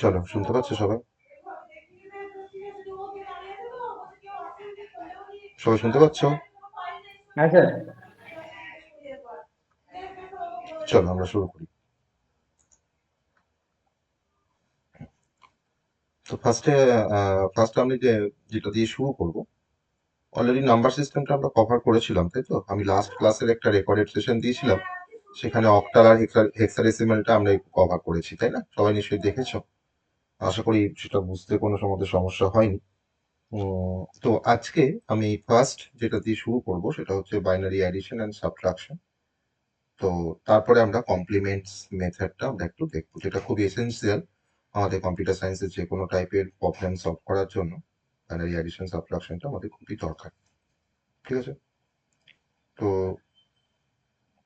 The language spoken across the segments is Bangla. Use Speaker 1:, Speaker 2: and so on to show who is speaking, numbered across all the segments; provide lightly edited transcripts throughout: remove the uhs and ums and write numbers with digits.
Speaker 1: চলো, শুনতে পাচ্ছ সবাই? সবাই শুনতে পাচ্ছ?
Speaker 2: হ্যাঁ স্যার।
Speaker 1: চলো আমরা শুরু করি। তো ফার্স্ট আমি যেটা দিয়ে শুরু করব, অলরেডি নাম্বার সিস্টেমটা আমরা কভার করেছিলাম, তাই তো? আমি লাস্ট ক্লাসের একটা রেকর্ডেড সেশন দিয়েছিলাম, সেখানে অক্টাল আর হেক্সাডেসিমালটা আমরা কভার করেছি, তাই না? সবাই নিশ্চয়ই দেখেছো। আশা করি সেটা বুঝতে কোনো সমস্যা হয়নি। তো আজকে আমি ফার্স্ট যেটা দিয়ে শুরু করব সেটা হচ্ছে বাইনারি অ্যাডিশন অ্যান্ড সাবট্রাকশন। তো তারপরে আমরা কমপ্লিমেন্টস মেথডটা আমরা একটু দেখবো, যেটা খুব এসেন্সিয়াল আমাদের কম্পিউটার সায়েন্সের যে কোনো টাইপের প্রবলেম সলভ করার জন্য। বাইনারি অ্যাডিশন সাবট্রাকশনটা আমাদের খুবই দরকার। ঠিক আছে? তো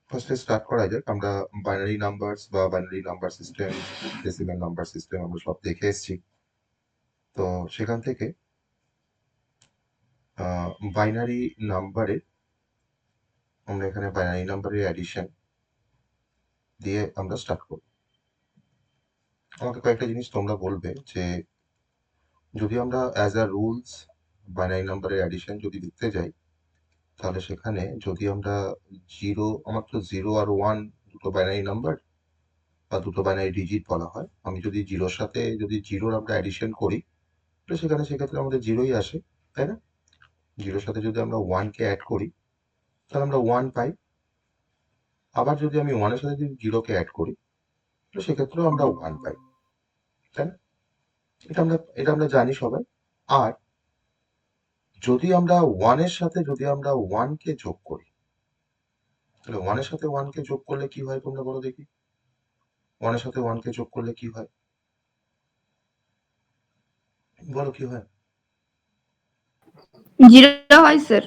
Speaker 1: ফার্স্টে স্টার্ট করা যাক। আমরা বাইনারি নাম্বারস বা binary number system, decimal number system আমরা সব দেখে এসেছি। তো সেখান থেকে বাইনারি নাম্বারে আমরা এখানে বাইনারি নাম্বারের অ্যাডিশন দিয়ে আমরা স্টার্ট করব। আমাকে কয়েকটা জিনিস তোমরা বলবে যে যদি আমরা অ্যাজ আ রুলস বাইনারি নাম্বারের অ্যাডিশন যদি লিখতে যাই, তাহলে সেখানে যদি আমরা আমার তো জিরো আর ওয়ান দুটো বাইনারি নাম্বার বা দুটো বাইনারি ডিজিট বলা হয়। আমি যদি জিরোর সাথে যদি জিরোর আমরা অ্যাডিশন করি, তো সেক্ষেত্রে আমাদের জিরোই আসে, তাই না? জিরোর সাথে যদি আমরা ওয়ানকে অ্যাড করি, তাহলে আমরা ওয়ান পাই। আবার যদি আমি ওয়ানের সাথে যদি জিরোকে অ্যাড করি, তো সেক্ষেত্রেও আমরা ওয়ান পাই, তাই না? এটা আমরা জানি সবাই। আর যদি আমরা ওয়ানকে যোগ করি, তাহলে ওয়ানের সাথে ওয়ানকে যোগ করলে কি হয় তোমরা বলো দেখি? ওয়ানের সাথে ওয়ানকে যোগ করলে কি হয়? বলো কি হয়?
Speaker 3: জিরো হয় স্যার।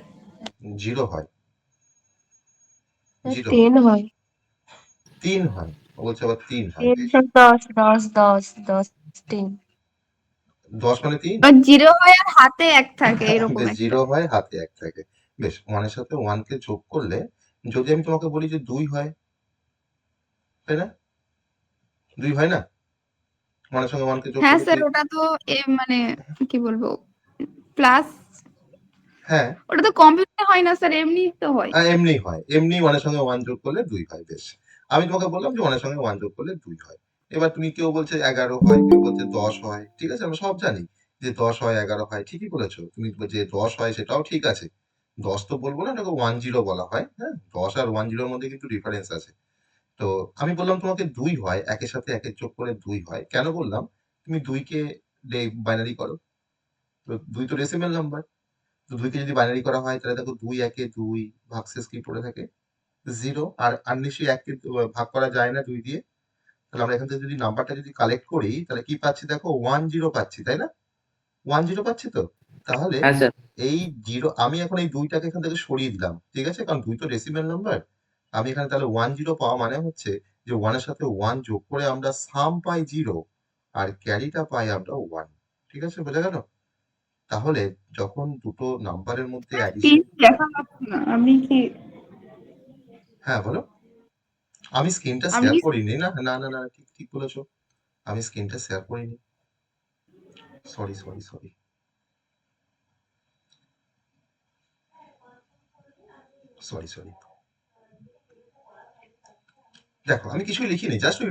Speaker 1: জিরো হয়। জিরো হয়।
Speaker 3: 10 হয়।
Speaker 1: 3 হয়। ও বলছে আবার 3 হয়।
Speaker 3: 10
Speaker 1: বেশ।
Speaker 3: 10 10
Speaker 1: 10 মানে 3?
Speaker 3: জিরো হয় আর হাতে এক থাকে এরকম
Speaker 1: বেশ,
Speaker 3: একটা।
Speaker 1: জিরো হয় হাতে এক থাকে। বেশ, ওয়ানের সাথে ওয়ানকে যোগ করলে যদি আমি তোমাকে বলি যে 2 হয়, তাই না? 2 হয় না? ওয়ানের সঙ্গে ওয়ানকে যোগ
Speaker 3: হ্যাঁ
Speaker 1: করলে
Speaker 3: স্যার,
Speaker 1: 2।
Speaker 3: ওটা তো মানে কি বলবো, প্লাস।
Speaker 1: হ্যাঁ,
Speaker 3: ওটা তো কম্পিউটারে হয় না স্যার, এমনি তো হয়।
Speaker 1: এমনি হয়। এমনি ওয়ানের সঙ্গে ওয়ান যোগ করলে 2 হয়। বেশ। আমি তোমাকে বললাম যে ওয়ানের সঙ্গে ওয়ান যোগ করলে 2 হয়। এবার তুমি কেউ বলছে 11 হয়, কেউ বলছে 10 হয়। ঠিক আছে? আমরা সব জানি যে 10 হয়, 11 হয়। ঠিকই বলেছো। তুমি যে 10 হয় সেটাও ঠিক আছে। 10 তো বলবো না, এটাকে 10 বলা হয়। হ্যাঁ? 10 আর 10 এর মধ্যে কিন্তু ডিফারেন্স আছে। তো আমি বললাম তোমাকে 2 হয়, একের সাথে একের যোগ করে 2 হয়। কেন বললাম? তুমি 2 কে বাইনারি করো। তো 2 তো ডেসিমাল নাম্বার। তো 2 কে যদি বাইনারি করা হয় তাহলে দেখো 2 একে 2, ভাগশেষ কি পড়ে থাকে? 0। আর নিশ্চয়ই 1 কে ভাগ করা যায় না 2 দিয়ে। তাহলে আমরা এখান থেকে যদি নাম্বারটা যদি কালেক্ট করি, তাহলে কি পাচ্ছি দেখো? 10 পাচ্ছি, তাই না? 10 পাচ্ছি তো? তাহলে
Speaker 2: হ্যাঁ স্যার।
Speaker 1: এই 0 আমি এখন এই 2 টাকে এখান থেকে সরিয়ে দিলাম। ঠিক আছে? কারণ 2 তো ডেসিমাল নাম্বার। আমি এখানে তাহলে 10 পাওয়া মানে হচ্ছে যে 1 এর সাথে 1 যোগ করে আমরা সাম পাই 0 আর ক্যারিটা পাই আমরা 1। ঠিক আছে? বোঝা গেল? তাহলে যখন দুটো নাম্বারের মধ্যে
Speaker 3: তিন
Speaker 1: অ্যাডিশন।
Speaker 3: দেখা যাচ্ছে না, আমি কি
Speaker 1: হ্যাঁ, বলো। আমি স্ক্রিনটা
Speaker 3: আমি
Speaker 1: শেয়ার
Speaker 3: কি
Speaker 1: করিনি। না, না, না, না, ঠিক ঠিক বলেছো। আমি স্ক্রিনটা শেয়ার করিনি। Sorry, sorry, sorry, sorry, sorry. দেখো, আমি কিছুই লিখিনি, জাস্ট ওই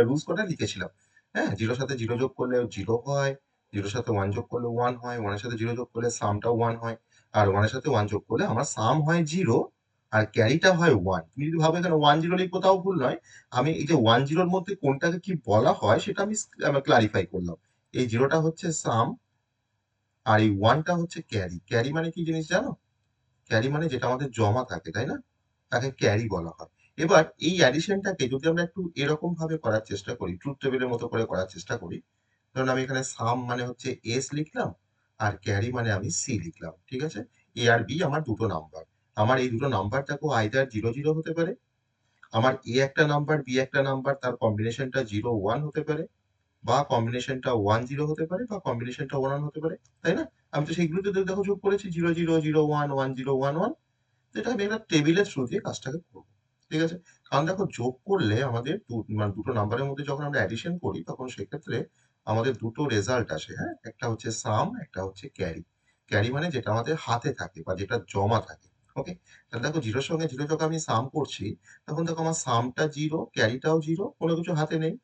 Speaker 1: রুলস কটা লিখেছিলাম। হ্যাঁ, জিরোর সাথে জিরো যোগ করলে জিরো হয়, জিরোর সাথে ওয়ান যোগ করলে ওয়ান হয়, ওয়ানের সাথে জিরো যোগ করলে সামটাও ওয়ান হয়, আর ওয়ানের সাথে ওয়ান যোগ করলে আমার সাম হয় জিরো আর ক্যারিটা হয় ওয়ান। তুমি যদি ভাবো এখানে 10 লিখবো তাও ভুল নয়। আমি এই যে 10-র মধ্যে কোনটাকে কি বলা হয় সেটা আমি ক্লারিফাই করলাম। এই জিরোটা হচ্ছে সাম আর এই ওয়ানটা হচ্ছে ক্যারি। ক্যারি মানে কি জিনিস জানো? ক্যারি মানে যেটা আমাদের জমা থাকে, তাই না? তাকে ক্যারি বলা হয়। এবার এই অ্যাডিশনটাকে যদি আমরা একটু এরকম ভাবে করার চেষ্টা করি, ট্রুথ টেবিলের মতো করে করার চেষ্টা করি, ধরুন আমি এখানে সাম মানে হচ্ছে এস লিখলাম আর ক্যারি মানে আমি সি লিখলাম। ঠিক আছে? এ আর বি আমার দুটো নাম্বার। আমার এই দুটো নাম্বার দেখো আইদার 0-0 হতে পারে, আমার এ একটা নাম্বার বি একটা নাম্বার, তার কম্বিনেশনটা 0-1 হতে পারে, বা কম্বিনেশনটা 1-0 হতে পারে, বা কম্বিনেশনটা 1-1 হতে পারে, তাই না? আমি তো সেইগুলোতে দেখো যোগ করেছি 0-0, 0-1, 1-0, 1-1। যেটা আমি একটা টেবিলের থ্রু দিয়ে কাজটাকে করবো। ঠিক আছে? কারণ দেখো যোগ করলে আমাদের মানে দুটো নাম্বারের মধ্যে যখন আমরা অ্যাডিশন করি তখন সেক্ষেত্রে আমাদের দুটো রেজাল্ট আসে, হ্যাঁ, একটা হচ্ছে সাম, একটা হচ্ছে ক্যারি। ক্যারি মানে যেটা আমাদের হাতে থাকে বা যেটা জমা থাকে। ওকে, তাহলে দেখো জিরোর সঙ্গে জিরো যখন আমি সাম করছি, তখন দেখো আমার সামটা জিরো, ক্যারিটাও জিরো, কোনো কিছু হাতে নেই।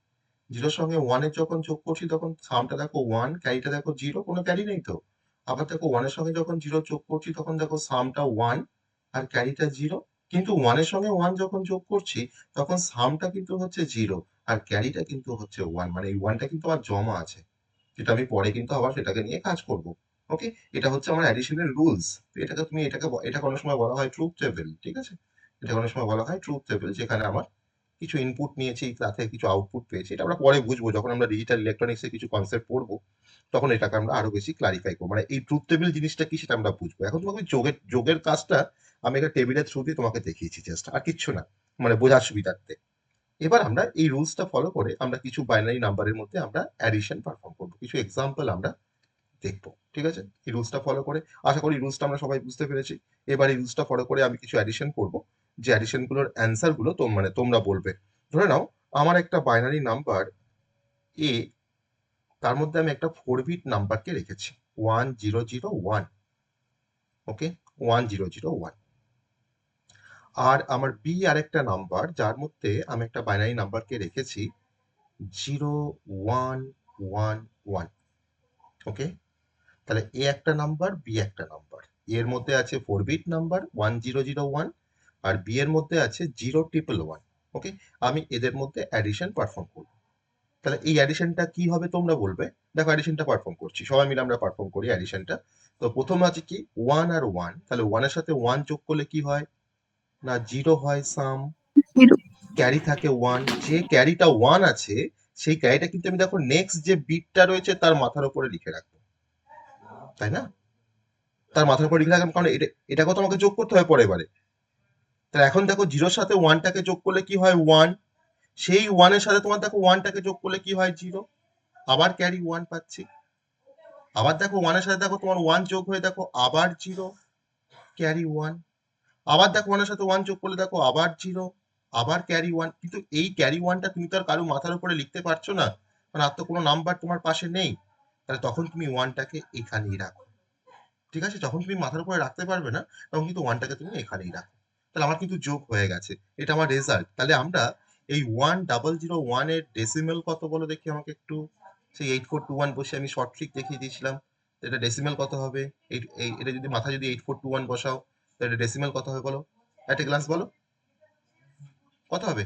Speaker 1: জিরোর সঙ্গে ওয়ানের যখন যোগ করছি তখন সামটা দেখো ওয়ান, ক্যারিটা দেখো জিরো, কোনো ক্যারি নেই তো। আবার দেখো ওয়ানের সঙ্গে যখন জিরো যোগ করছি তখন দেখো সামটা ওয়ান আর ক্যারিটা জিরো। কিন্তু ওয়ানের সঙ্গে ওয়ান যখন যোগ করছি তখন সামটা কিন্তু হচ্ছে জিরো আর ক্যারিটা কিন্তু হচ্ছে ওয়ান, মানে এই ওয়ানটা কিন্তু আমার জমা আছে, যেটা আমি পরে কিন্তু আবার সেটাকে নিয়ে কাজ করব। ওকে, এটা হচ্ছে আমার অ্যাডিশনের রুলস। এটাকে তুমি এটা কোনো সময় বলা হয় ট্রুথ টেবিল, ঠিক আছে? এটা কোনো সময় বলা হয় ট্রুথ টেবিল, যেখানে আমার কিছু ইনপুট নিয়েছি, তাতে কিছু আউটপুট পেয়েছি। এটা আমরা পরে বুঝবো, যখন আমরা ডিজিটাল ইলেকট্রনিক্সের কিছু কনসেপ্ট পড়বো তখন এটাকে আমরা আরো বেশি ক্লারিফাই করবো, মানে এই ট্রুথ টেবিল জিনিসটা কি সেটা আমরা বুঝবো। এখন তোমাকে যোগের কাজটা আমি একটা টেবিলের থ্রু দিয়ে তোমাকে দেখিয়েছি, জাস্ট আর কিচ্ছু না, মানে বোঝার সুবিধার্থে। এবার আমরা এই রুলসটা ফলো করে আমরা কিছু বাইনারি নাম্বারের মধ্যে আমরা অ্যাডিশন পারফর্ম করবো, কিছু এক্সাম্পল আমরা দেখবো, ঠিক আছে? এই রুলসটা ফলো করে, আশা করি রুলসটা আমরা সবাই বুঝতে পেরেছি। এবার এই রুলসটা ফলো করে আমি কিছু অ্যাডিশন করব, যে অ্যাডিশন গুলোর অ্যান্সার গুলো মানে তোমরা বলবে। ধরে নাও আমার একটা বাইনারি নাম্বার এ, তার মধ্যে আমি একটা 4 বিট নাম্বারকে রেখেছি 1001। ওকে, 1001। আর আমার বি আরেকটা নাম্বার, যার মধ্যে আমি একটা বাইনারি নাম্বারকে রেখেছি 0111। ওকে, তাহলে এ একটা নাম্বার, বি একটা নাম্বার। এর মধ্যে আছে 4 বিট নাম্বার 1001 আর বি এর মধ্যে আছে 0111। ওকে, আমি এদের মধ্যে অ্যাডিশন পারফর্ম করব। তাহলে এই অ্যাডিশনটা কি হবে তোমরা বলবে। দেখো অ্যাডিশনটা পারফর্ম করছি, সবাই মিলে আমরা পারফর্ম করি অ্যাডিশনটা। তো প্রথম আছে কি ওয়ান আর ওয়ান, তাহলে ওয়ানের সাথে ওয়ান যোগ করলে কি হয় না জিরো হয় সাম,
Speaker 3: জিরো।
Speaker 1: ক্যারি থাকে ওয়ান। যে ক্যারিটা ওয়ান আছে সেই ক্যারিটা কিন্তু আমি দেখো নেক্সট যে বিটটা রয়েছে তার মাথার উপরে লিখে রাখবো, তাই না? তার মাথার উপর লিখে রাখলাম, কারণ এটাকেও তো আমাকে যোগ করতে হবে পরে এবারে। তাহলে এখন দেখো জিরোর সাথে ওয়ানটাকে যোগ করলে কি হয় ওয়ান, সেই ওয়ানের সাথে তোমার দেখো ওয়ানটাকে যোগ করলে কি হয় জিরো, আবার ক্যারি ওয়ান পাচ্ছি। আবার দেখো ওয়ানের সাথে দেখো তোমার ওয়ান যোগ হয়ে দেখো আবার জিরো, ক্যারি ওয়ান। আবার দেখো ওয়ানের সাথে ওয়ান যোগ করলে দেখো আবার জিরো, আবার ক্যারি ওয়ান। কিন্তু এই ক্যারি ওয়ানটা তুমি তো আর কারো মাথার উপরে লিখতে পারছো না, কারণ আর তো কোনো নাম্বার তোমার পাশে নেই। তাহলে তখন তুমি ওয়ানটাকে এখানেই রাখো, ঠিক আছে? যখন তুমি মাথার উপরে রাখতে পারবে না তখন কিন্তু ওয়ানটাকে তুমি এখানেই রাখো। তাহলে আমার কিন্তু যোগ হয়ে গেছে, এটা আমার রেজাল্ট। তাহলে আমরা এই 1001 এর ডেসিমেল কত বলো দেখি আমাকে একটু। সেই 8421 বসে আমি শর্ট ট্রিক দেখিয়ে দিয়েছিলাম, তো এটা ডেসিমেল কত হবে? এটা যদি মাথায় যদি 8421 বসাও, তো এটা ডেসিমেল কত হবে বলো, একটা গ্লাস বলো, কত হবে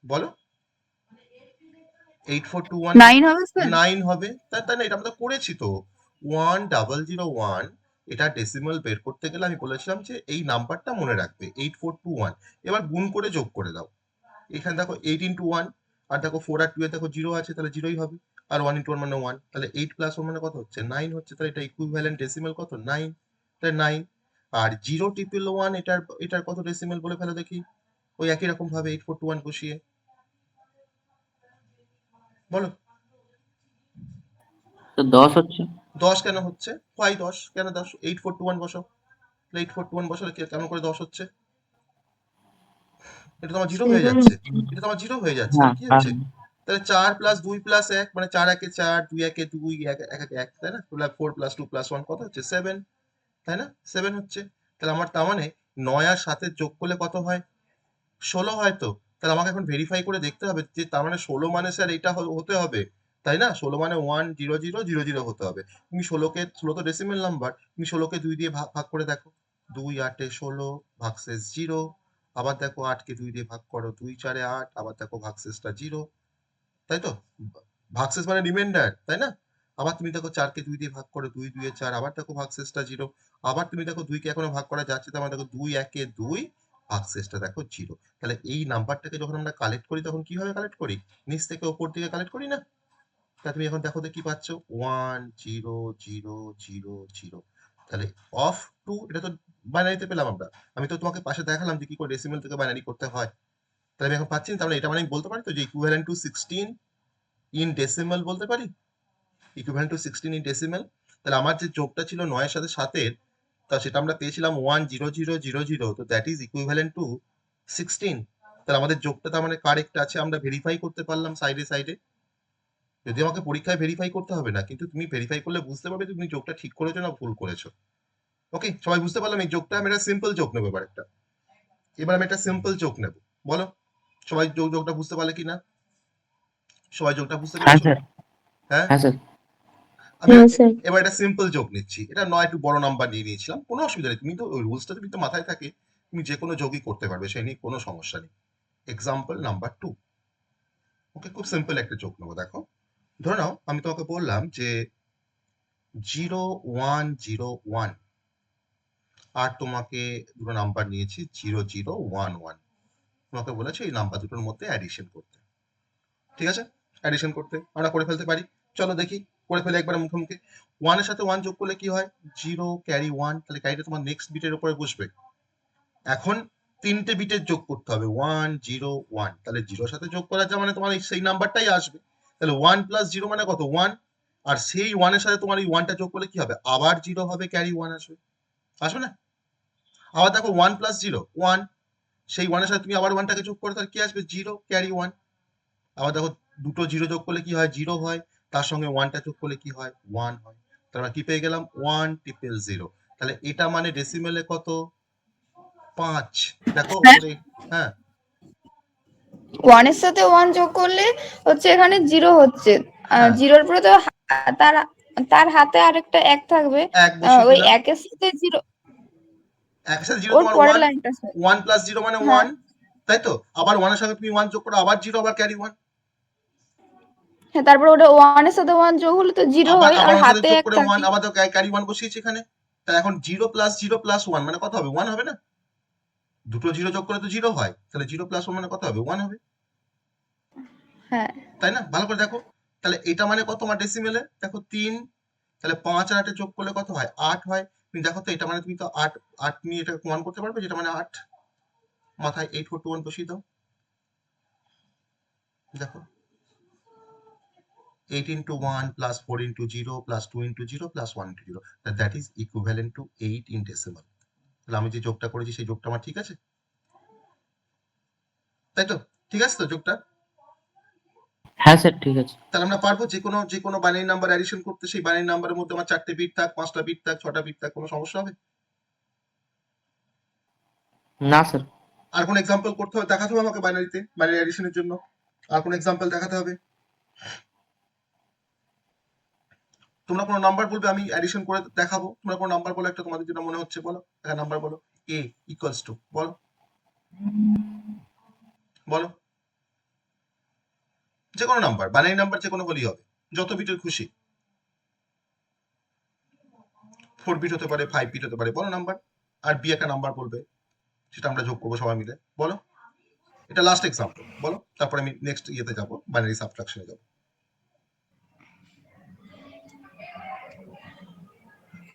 Speaker 1: বলো? 8421 কে
Speaker 3: 9 হবে স্যার।
Speaker 1: 9 হবে। তাই তাই না, এটা আমরা করেছি তো। 1001, এটা ডেসিমাল বের করতে গেলে আমি বলেছিলাম যে এই নাম্বারটা মনে রাখবে 8421। এবার গুণ করে যোগ করে দাও। এখানে দেখো 8 × 1, আর দেখো 4 আর 2 এ দেখো 0 আছে, তাহলে 0ই হবে। আর 1 × 1 মানে 1, তাহলে 8 + 1 মানে কত হচ্ছে 9 হচ্ছে। তাহলে এটা ইকুইভ্যালেন্ট ডেসিমাল কত 9, তাহলে 9। আর 0 × 1 এটার এটার কত ডেসিমাল বলে ফেলো দেখি, ওই একই রকম ভাবে 8421 বসিয়ে বলো।
Speaker 2: তো 10 হচ্ছে।
Speaker 1: 10 কেন হচ্ছে? হয় 10 কেন? 10 8421 বসাও। 8421 বসালে কেমন করে 10 হচ্ছে? এটা তো আমার জিরো হয়ে
Speaker 2: সেভেন।
Speaker 1: যাচ্ছে, এটা তো আমার জিরো হয়ে যাচ্ছে,
Speaker 2: হ্যাঁ
Speaker 1: তাহলে কি
Speaker 2: হ্যাঁ।
Speaker 1: হচ্ছে? তাহলে 4 + 2 + 1 মানে 4 একে 4, 2 একে 2, 1 একে 1, তাই না? 4 + 2 + 1 কত হচ্ছে 7, তাই না? 7 হচ্ছে। তাহলে আমার তার মানে 9 আর 7 এর যোগ করলে কত হয়? 16 হয় তো। তাহলে আমাকে এখন ভেরিফাই করে দেখতে হবে যে তার মানে 16 মানে স্যার এটা হতে হবে, তাই না? 16 মানে 1000000 হতে হবে। তুমি 16 তো ডেসিমেল নাম্বার, তুমি 16 কে 2 দিয়ে ভাগ ভাগ করে দেখো। 2 8 এ 16 ভাগশেষ 0। আবার দেখো 8 কে 2 দিয়ে ভাগ করো, 2 4 এ 8, আবার দেখো ভাগশেষটা 0, তাই তো? ভাগশেষ মানে রিমাইন্ডার, তাই না? আবার তুমি দেখো 4 কে 2 দিয়ে ভাগ করো, 2 2 এ 4, আবার দেখো ভাগশেষটা 0। আবার তুমি দেখো 2 কে এখনো ভাগ করা যাচ্ছে, তার মানে দেখো 2 1 এ 2, ভাগশেষটা দেখো 0। তাহলে এই নাম্বারটাকে যখন আমরা কালেক্ট করি তখন কিভাবে কালেক্ট করি? নিচ থেকে উপর দিকে কালেক্ট করি না? তা তুমি এখন দেখো তো কি পাচ্ছ 1 0 0 0 0। তাহলে অফ টু, এটা তো বাইনারিতে পেলাম আমরা। আমি তো তোমাকে পাশে দেখালাম যে কি করে ডেসিমেল থেকে বাইনারি করতে হয়। তাহলে আমি এখন পাচ্ছি না, তাহলে এটা মানে আমি বলতে পারি তো যে ইকুইভ্যালেন্ট টু 16 ইন ডেসিমেল বলতে পারি, ইকুইভ্যালেন্ট টু 16 ইন ডেসিমেল। তাহলে আমার যে যোগটা ছিল 9 এর সাথে 7 এর, তা সেটা আমরা পেয়েছিলাম 10000, তো দ্যাট ইজ ইকুইভ্যালেন্ট টু 16। তাহলে আমাদের যোগটা তার মানে কারেক্ট আছে, আমরা ভেরিফাই করতে পারলাম সাইডে সাইডে। যদি আমাকে পরীক্ষায় ভেরিফাই করতে হবে না, কিন্তু তুমি ভেরিফাই করলে বুঝতে পারবে যে তুমি যোগটা ঠিক করেছো না ভুল করেছো। ওকে, সবাই বুঝতে পারলাম এই যোগটা? আমি একটা সিম্পল যোগ নেবো এবার আমি একটা সিম্পল যোগ নেব। বলো সবাই যোগটা বুঝতে পারলে কি না? সবাই যোগটা বুঝতে
Speaker 2: হ্যাঁ
Speaker 1: পেরেছো?
Speaker 2: স্যার।
Speaker 1: হ্যাঁ,
Speaker 2: হ্যাঁ স্যার।
Speaker 1: আমি
Speaker 4: হ্যাঁ স্যার।
Speaker 1: এবার একটা সিম্পল যোগ নিচ্ছি। এটা নয় একটু বড় নাম্বার নিয়ে নিয়েছিলাম, কোনো অসুবিধা নেই। তুমি তো ওই রুলসটা তুমি তো মাথায় থাকে, তুমি যে কোনো যোগই করতে পারবে, সে নিয়ে কোনো সমস্যা নেই। Example number 2। ওকে, খুব সিম্পল একটা যোগ নেবো। দেখো, ধরে নাও আমি তোমাকে বললাম যে 0101, আর তোমাকে দুটো নাম্বার নিয়েছি 0011। তোমাকে বলেছে এই নাম্বার দুটোর মধ্যে অ্যাডিশন করতে। ঠিক আছে, অ্যাডিশন করতে আমরা করে ফেলতে পারি। চলো দেখি, করে ফেলে একবার মুখোমুখি। 1 এর সাথে 1 যোগ করলে কি হয়? 0 ক্যারি 1, তাহলে ক্যারিটা তোমার নেক্সট বিটের উপরে বসবে। এখন 3টে বিটের যোগ করতে হবে, 1 0 1, তাহলে 0 এর সাথে যোগ করা যায় মানে তোমার সেই নাম্বারটাই আসবে। তাহলে 1 প্লাস 0 মানে কত? 1। আর সেই 1 এর সাথে তোমার এই 1টা যোগ করলে কি হবে? আবার 0 হবে, ক্যারি 1 আসবে। আসবে না? আবার দেখো 1 প্লাস 0 1, সেই 1 এর সাথে তুমি আবার 1টাকে যোগ করো, তাহলে কি আসবে? 0 ক্যারি 1। আবার দেখো দুটো 0 যোগ করলে কি হয়? 0 হয়, তার সঙ্গে 1টা যোগ করলে কি হয়? 1 হয়। তাহলে আমরা কি পেয়ে গেলাম? 100। তাহলে এটা মানে ডেসিমেলে কত? 5। দেখো ওপরে। হ্যাঁ,
Speaker 3: 1 এর সাথে 1 যোগ করলে হচ্ছে এখানে 0 হচ্ছে।
Speaker 1: হ্যাঁ,
Speaker 3: 0 এর পরে তো তার তার হাতে আরেকটা 1 থাকবে।
Speaker 1: এক বসিয়ে
Speaker 3: ওই
Speaker 1: দিলাম।
Speaker 3: 1 এর সাথে 0,
Speaker 1: একের সাথে 0
Speaker 3: ওর
Speaker 1: তোমার
Speaker 3: পরের
Speaker 1: 1,
Speaker 3: লাইনটা স্যার।
Speaker 1: 1 প্লাস 0 মানে
Speaker 3: হ্যাঁ
Speaker 1: 1, তাই তো? আবার 1 এর সঙ্গে তুমি 1 যোগ করো, আবার 0, আবার ক্যারি 1।
Speaker 3: হ্যাঁ, তারপরে ওটা 1 এর সাথে 1 যোগ হলে তো 0
Speaker 1: আবার
Speaker 3: হয়, আর
Speaker 1: আবার ওর সাথে
Speaker 3: হাতে
Speaker 1: যোগ
Speaker 3: 1
Speaker 1: করে 1,
Speaker 3: থাকে।
Speaker 1: আবার তো ক্যারি 1 বসিয়েছি এখানে। তাহলে এখন 0 প্লাস 0 প্লাস 1 মানে কত হবে? 1 হবে না? দুটো 0 যোগ করে তো 0 হয়, তাহলে 0 প্লাস 1 মানে কত হবে? 1 হবে,
Speaker 3: হ্যাঁ
Speaker 1: তাই না? ভালো করে দেখো। তাহলে এটা মানে কত আমার ডেসিমেলে? দেখো 3। তাহলে 5 আর 8 যোগ করলে কত হয়? 8 হয়। তুমি দেখো তো, এটা মানে তুমি তো 8 8 নিয়ে এটা প্রমাণ করতে পারবে যেটা মানে 8। মাথায় 8 4 2 1 বসিয়ে দাও। দেখো 8 into 1 plus 4 into 0 plus 2 into 0 plus 1 into 0, that is equivalent to 8 in decimal। তাহলে আমি যে যোগটা করেছি সেই যোগটা আমার ঠিক আছে, তাই তো? ঠিক আছে তো যোগটা?
Speaker 2: হ্যাঁ স্যার ঠিক আছে।
Speaker 1: তাহলে আমরা পারবো যে কোনো বাইনারি নাম্বার অ্যাডিশন করতে। সেই বাইনারি নাম্বারের মধ্যে আমার 4টে বিট থাক, 5টা বিট থাক, 6টা বিট থাক, কোনো সমস্যা হবে?
Speaker 2: না স্যার।
Speaker 1: আর কোন এক্সাম্পল করতে হবে, দেখাতে হবে আমাকে বাইনারিতে, বাইনারি অ্যাডিশনের জন্য আর কোন এক্সাম্পল দেখাতে হবে? তোমরা কোনো নাম্বার বলবে, আমি অ্যাডিশন করে দেখাবো। তোমরা কোনো নাম্বার বলো একটা, তোমাদের যেটা মনে হচ্ছে বলো। একটা নাম্বার বলো। a ইকুয়ালস টু, বলো বলো, যে কোনো নাম্বার, বাইনারি নাম্বার যে কোনো হলেই হবে, যত বিটের খুশি। 4 বিট হতে পারে, 5 বিট হতে পারে, বলো নাম্বার। আর বি একটা নাম্বার বলবে, সেটা আমরা যোগ করবো সবাই মিলে, বলো। এটা লাস্ট এক্সাম্পল, বলো, তারপরে আমি নেক্সট ইয়েতে যাবো, বাইনারি সাবট্রাকশনে যাবো।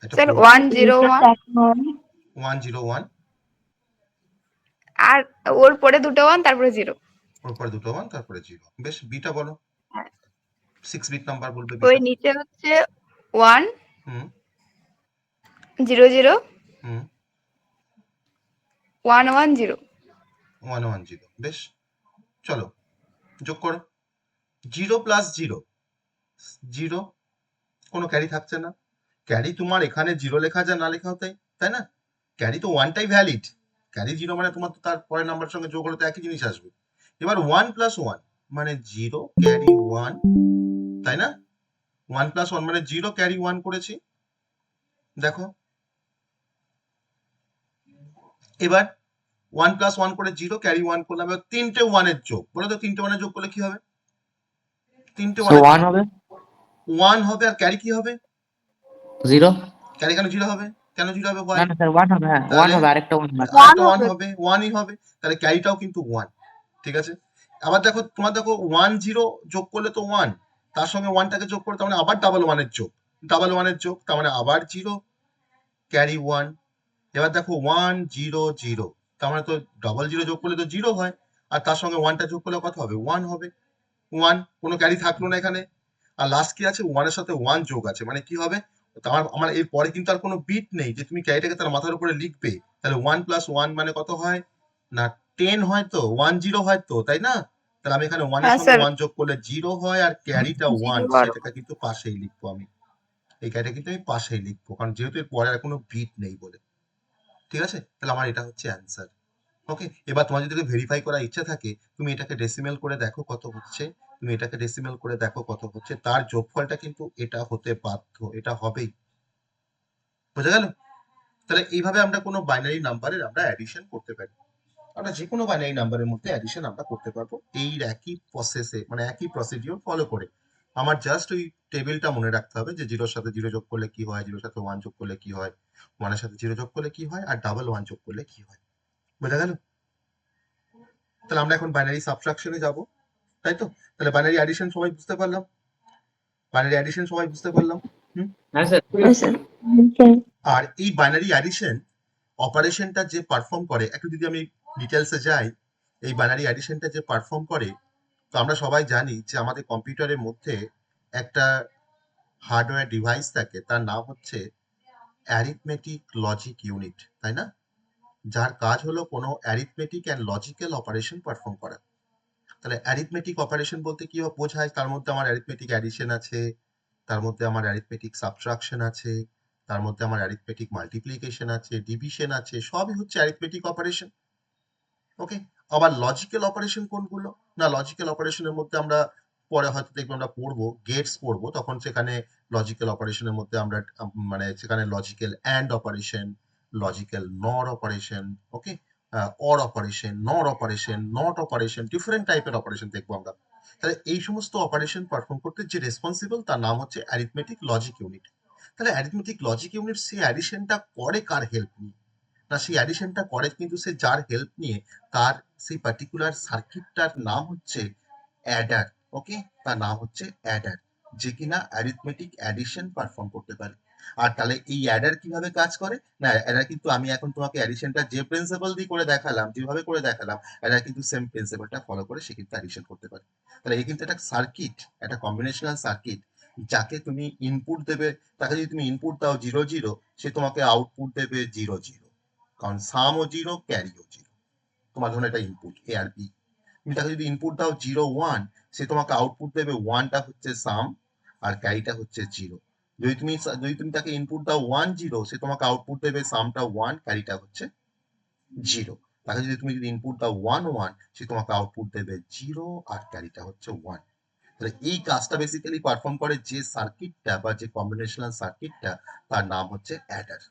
Speaker 1: এটা
Speaker 3: স্যার 101
Speaker 1: 101,
Speaker 3: আর ওর পরে দুটো 1 তারপরে 0।
Speaker 1: ওর পরে দুটো 1 তারপরে 0। বেশ, বিটা বলো। 6 বিট নাম্বার বলবে
Speaker 3: ওই
Speaker 1: বিটা।
Speaker 3: নিচে হচ্ছে 1
Speaker 1: হুম
Speaker 3: 0 0
Speaker 1: হুম
Speaker 3: 1 1 0।
Speaker 1: 110। বেশ, চলো যোগ করো। 0 প্লাস 0 0, কোনো ক্যারি থাকছে না। ক্যারি তোমার এখানে 0 লেখা যায় না লেখা হতে, তাই না? ক্যারি তো 1টাই ভ্যালিড। ক্যারি 0 মানে তোমার তো তার পরের নাম্বার সঙ্গে যোগ হলে তো একই জিনিস আসবে। এবার 1 প্লাস 1 মানে 0 ক্যারি 1, তাই না? 1 প্লাস 1 মানে 0 ক্যারি 1 করেছি। দেখো এবার 1 প্লাস 1 করে 0 ক্যারি 1 করলাম। এবার 3টে 1 এর যোগ, বলো তো 3টে 1 এর যোগ করলে কি হবে? 3টে 1
Speaker 2: সো
Speaker 1: এর
Speaker 2: 1 হবে।
Speaker 1: 1 হবে, আর ক্যারি কি হবে?
Speaker 2: 0।
Speaker 1: ক্যারি কেন 0 হবে? কেন 0 হবে?
Speaker 2: না
Speaker 1: ওয়াই।
Speaker 2: না স্যার 1 হবে। হ্যাঁ 1
Speaker 1: তাহলে
Speaker 2: হবে, আরেকটা 1 হবে।
Speaker 1: আরেকটা 1
Speaker 3: হবে।
Speaker 1: হবে, 1ই হবে। তাহলে ক্যারিটাও কিন্তু 1। ঠিক আছে, আবার দেখো তোমার দেখো 1 0 যোগ করলে তো 1, তার সঙ্গে 1টাকে যোগ করে তার মানে আবার ডাবল 1 এর যোগ, ডাবল 1 এর যোগ, তার মানে আবার 0 ক্যারি 1। এবার দেখো 1 0 0, তার মানে তো ডাবল 0 যোগ করলে তো 0 হয়, আর তার সঙ্গে 1টা যোগ করলে কত হবে? 1 হবে। 1, কোনো ক্যারি থাকলো না এখানে। আর লাস্ট কি আছে? 1 এর সাথে 1 যোগ আছে, মানে কি হবে? আমার এর পরে কিন্তু আর কোনো বিট নেই যে তুমি ক্যারিটাকে তার মাথার উপরে লিখবে। তাহলে 1 প্লাস 1 মানে কত হয়? না 10 হয় তো, 10 হয় তো, তাই না? তাহলে আমি এখানে 1 এর
Speaker 3: হ্যাঁ
Speaker 1: সঙ্গে
Speaker 3: স্যার
Speaker 1: 1 যোগ করলে 0 হয়, আর ক্যারিটা 1,
Speaker 3: 0 আর
Speaker 1: সেটাকে কিন্তু পাশেই লিখবো আমি। এই ক্যারিটা কিন্তু আমি পাশেই লিখবো, কারণ যেহেতু এর পরে আর কোনো বিট নেই বলে। ঠিক আছে? তাহলে আমার এটা হচ্ছে অ্যান্সার। ওকে, এবার তোমার যদি ভেরিফাই করার ইচ্ছা থাকে, তুমি এটাকে ডেসিমেল করে দেখো কত হচ্ছে, তুমি এটাকে ডেসিমেল করে দেখো কত হচ্ছে, তার যোগফলটা কিন্তু এটা হতে বাধ্য, এটা হবেই। বোঝা গেল? তাহলে এইভাবে আমরা কোনো বাইনারি নাম্বারের আমরা অ্যাডিশন করতে পারি। আমরা যে কোনো বাইনারি নাম্বারের মধ্যে অ্যাডিশন আমরা করতে পারবো এই একই প্রসেসে, মানে একই প্রসিডিওর ফলো করে। আমার জাস্ট ওই টেবিলটা মনে রাখতে হবে যে 0 এর সাথে 0 যোগ করলে কি হয়, 0 এর সাথে 1 যোগ করলে কি হয়, 1 এর সাথে 0 যোগ করলে কি হয়, আর ডাবল 1 যোগ করলে কি হয়। বোঝা গেল? তাহলে আমরা এখন বাইনারি সাবট্রাকশনে যাব, তাই তো? তাহলে বাইনারি অ্যাডিশন সবাই বুঝতে পারলাম, বাইনারি অ্যাডিশন সবাই বুঝতে পারলাম। হুম।
Speaker 2: হ্যাঁ স্যার
Speaker 3: হ্যাঁ স্যার
Speaker 1: আর এই বাইনারি অ্যাডিশন অপারেশনটা যে পারফর্ম করে, একটু যদি আমি ডিটেলসে যাই, এই বাইনারি অ্যাডিশনটা যে পারফর্ম করে, তো আমরা সবাই জানি যে আমাদের কম্পিউটারের মধ্যে একটা হার্ডওয়্যার ডিভাইস থাকে, তার নাম হচ্ছে অ্যারিথমেটিক লজিক ইউনিট, তাই না? যার কাজ হলো কোনো arithmetic and logical operation perform করা। তাহলে অ্যারিথমেটিক অপারেশন বলতে কি বোঝায়? তার মধ্যে আমার অ্যারিথমেটিক অ্যাডিশন আছে, তার মধ্যে আমার অ্যারিথমেটিক সাবট্রাকশন আছে, তার মধ্যে আমার অ্যারিথমেটিক মাল্টিপ্লিকেশন আছে, ডিভিশন আছে, সবই হচ্ছে অ্যারিথমেটিক অপারেশন। ওকে, আবার লজিক্যাল অপারেশন কোনগুলো? না, লজিক্যাল অপারেশনের মধ্যে আমরা পরে হয়তো দেখবো, আমরা পড়বো গেটস পড়বো, তখন সেখানে লজিক্যাল অপারেশনের মধ্যে আমরা মানে সেখানে লজিক্যাল অ্যান্ড অপারেশন, লজিক্যাল নর অপারেশন, ওকে, অর অপারেশন, নর অপারেশন, নট অপারেশন, ডিফারেন্ট টাইপের অপারেশন দেখবো আমরা। তাহলে এই সমস্ত অপারেশন পারফর্ম করতে যে রেসপন্সিবল তার নাম হচ্ছে অ্যারিথমেটিক লজিক ইউনিট। তাহলে অ্যারিথমেটিক লজিক ইউনিট সেই অ্যাডিশনটা করে কার হেল্প নিয়ে? না, সেই অ্যাডিশনটা করে কিন্তু সে যার হেল্প নিয়ে, তার সেই পার্টিকুলার সার্কিটটার নাম হচ্ছে অ্যাডার। ওকে, তার নাম হচ্ছে অ্যাডার, যে কিনা অ্যারিথমেটিক অ্যাডিশন পারফর্ম করতে পারে। আর তাহলে এই অ্যাডার কিভাবে কাজ করে? না, অ্যাডার কিন্তু আমি এখন তোমাকে অ্যাডিশনটা যে প্রিন্সিপাল দিয়ে করে দেখালাম, যেভাবে করে দেখালাম, অ্যাডার কিন্তু সেম প্রিন্সিপালটা ফলো করে সে কিন্তু অ্যাডিশন করতে পারে। তাহলে এই কিন্তু একটা সার্কিট, একটা কম্বিনেশনাল সার্কিট, যাকে তুমি ইনপুট দেবে, তাকে যদি তুমি ইনপুট দাও 0 0, সে তোমাকে আউটপুট দেবে 0 0, কারণ সামও 0, ক্যারিও 0। তোমার ধরুন এটা ইনপুট এ আর বি, তুমি তাকে যদি ইনপুট দাও 0 1, সে তোমাকে আউটপুট দেবে 1টা হচ্ছে সাম, আর ক্যারিটা হচ্ছে 0। যদি তুমি তাকে ইনপুট দাও 1 0, সে তোমাকে আউটপুট দেবে সামটা 1, ক্যারিটা হচ্ছে 0। তাকে যদি ইনপুট দাও 1 1, সে তোমাকে আউটপুট দেবে 0, আর ক্যারিটা হচ্ছে 1। তাহলে এই কাজটা বেসিক্যালি পারফর্ম করে যে সার্কিটটা বা যে কম্বিনেশনাল সার্কিটটা, তার নাম হচ্ছে অ্যাডার।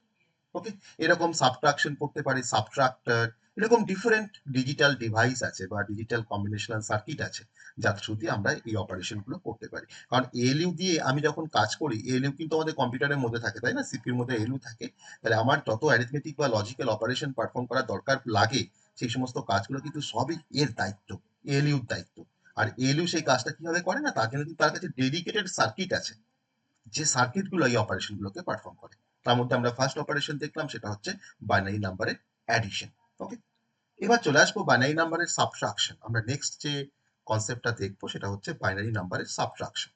Speaker 1: ওকে, এরকম সাবট্রাকশন করতে পারে সাবট্রাক্টর, এরকম ডিফারেন্ট ডিজিটাল ডিভাইস আছে বা ডিজিটাল কম্বিনেশনাল সার্কিট আছে, যার থ্রু দিয়ে আমরা এই অপারেশন গুলো করতে পারি। কারণ এএলইউ দিয়ে আমি যখন কাজ করি, এএলইউ কিন্তু আমাদের কম্পিউটারের মধ্যে থাকে, তাই না? সিপির মধ্যে এএলইউ থাকে। তাহলে আমার যত অ্যারিথমেটিক বা লজিক্যাল অপারেশন পারফর্ম করার দরকার লাগে, সেই সমস্ত কাজগুলো কিন্তু সবই এর দায়িত্ব, এএলইউর দায়িত্ব। আর এএলইউ সেই কাজটা কিভাবে করে? না, তার জন্য কিন্তু তার কাছে ডেডিকেটেড সার্কিট আছে, যে সার্কিট গুলো এই অপারেশন গুলোকে পারফর্ম করে। তার মধ্যে আমরা ফার্স্ট অপারেশন দেখলাম, সেটা হচ্ছে বাইনারি নাম্বারের অ্যাডিশন। ওকে, এবার চলে আসবো বাইনারি নাম্বারের সাবট্রাকশন। আমরা নেক্সট যে কনসেপ্টটা দেখবো সেটা হচ্ছে বাইনারি নাম্বারের সাবট্রাকশন।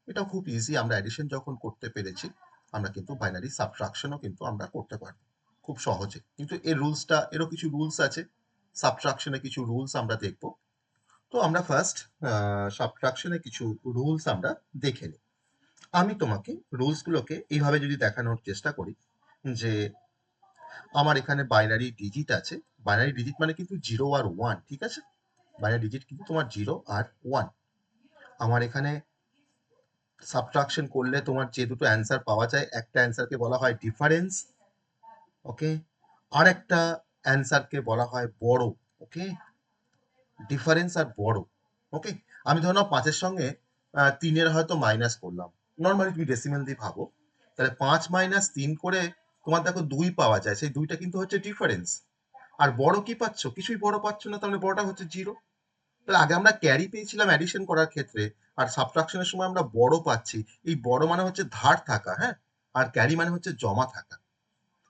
Speaker 1: এটা খুব ইজি, আমরা অ্যাডিশন যখন করতে পেরেছি, আমরা কিন্তু বাইনারি সাবট্রাকশনও কিন্তু আমরা করতে পারবো খুব সহজে। কিন্তু এর রুলসটা, এরও কিছু রুলস আছে, সাবট্রাকশনে কিছু রুলস আমরা দেখবো। তো আমরা ফার্স্ট সাবট্রাকশনে কিছু রুলস আমরা দেখে নিই। আমি তোমাকে রুলস গুলোকে এইভাবে যদি দেখানোর চেষ্টা করি, যে আমার এখানে বাইনারি ডিজিট আছে, বাইনারি ডিজিট মানে কিন্তু 0 আর 1, ঠিক আছে? বাইনারি ডিজিট কিন্তু তোমার 0 আর 1। আমার এখানে সাবট্রাকশন করলে তোমার যে দুটো অ্যান্সার পাওয়া যায়, একটা অ্যান্সারকে বলা হয় ডিফারেন্স, ওকে, আর একটা অ্যান্সারকে বলা হয় বড়। ওকে, ডিফারেন্স আর বড়। ওকে, আমি ধরো 5-এর সঙ্গে 3-এর হয়তো মাইনাস করলাম, নর্মালি তুমি ডেসিমেল দিয়ে ভাবো, তাহলে 5 - 3 করে তোমার দেখো 2 পাওয়া যায়, সেই 2টা কিন্তু হচ্ছে ডিফারেন্স। আর বড় কি পাচ্ছ? কিছুই বড় পাচ্ছ না, তাহলে বড়টা হচ্ছে 0। তাহলে আগে আমরা ক্যারি পেয়েছিলাম অ্যাডিশন করার ক্ষেত্রে, আর সাবট্রাকশনের সময় আমরা বড় পাচ্ছি। এই বড় মানে হচ্ছে ধার থাকা, হ্যাঁ, আর ক্যারি মানে হচ্ছে জমা থাকা।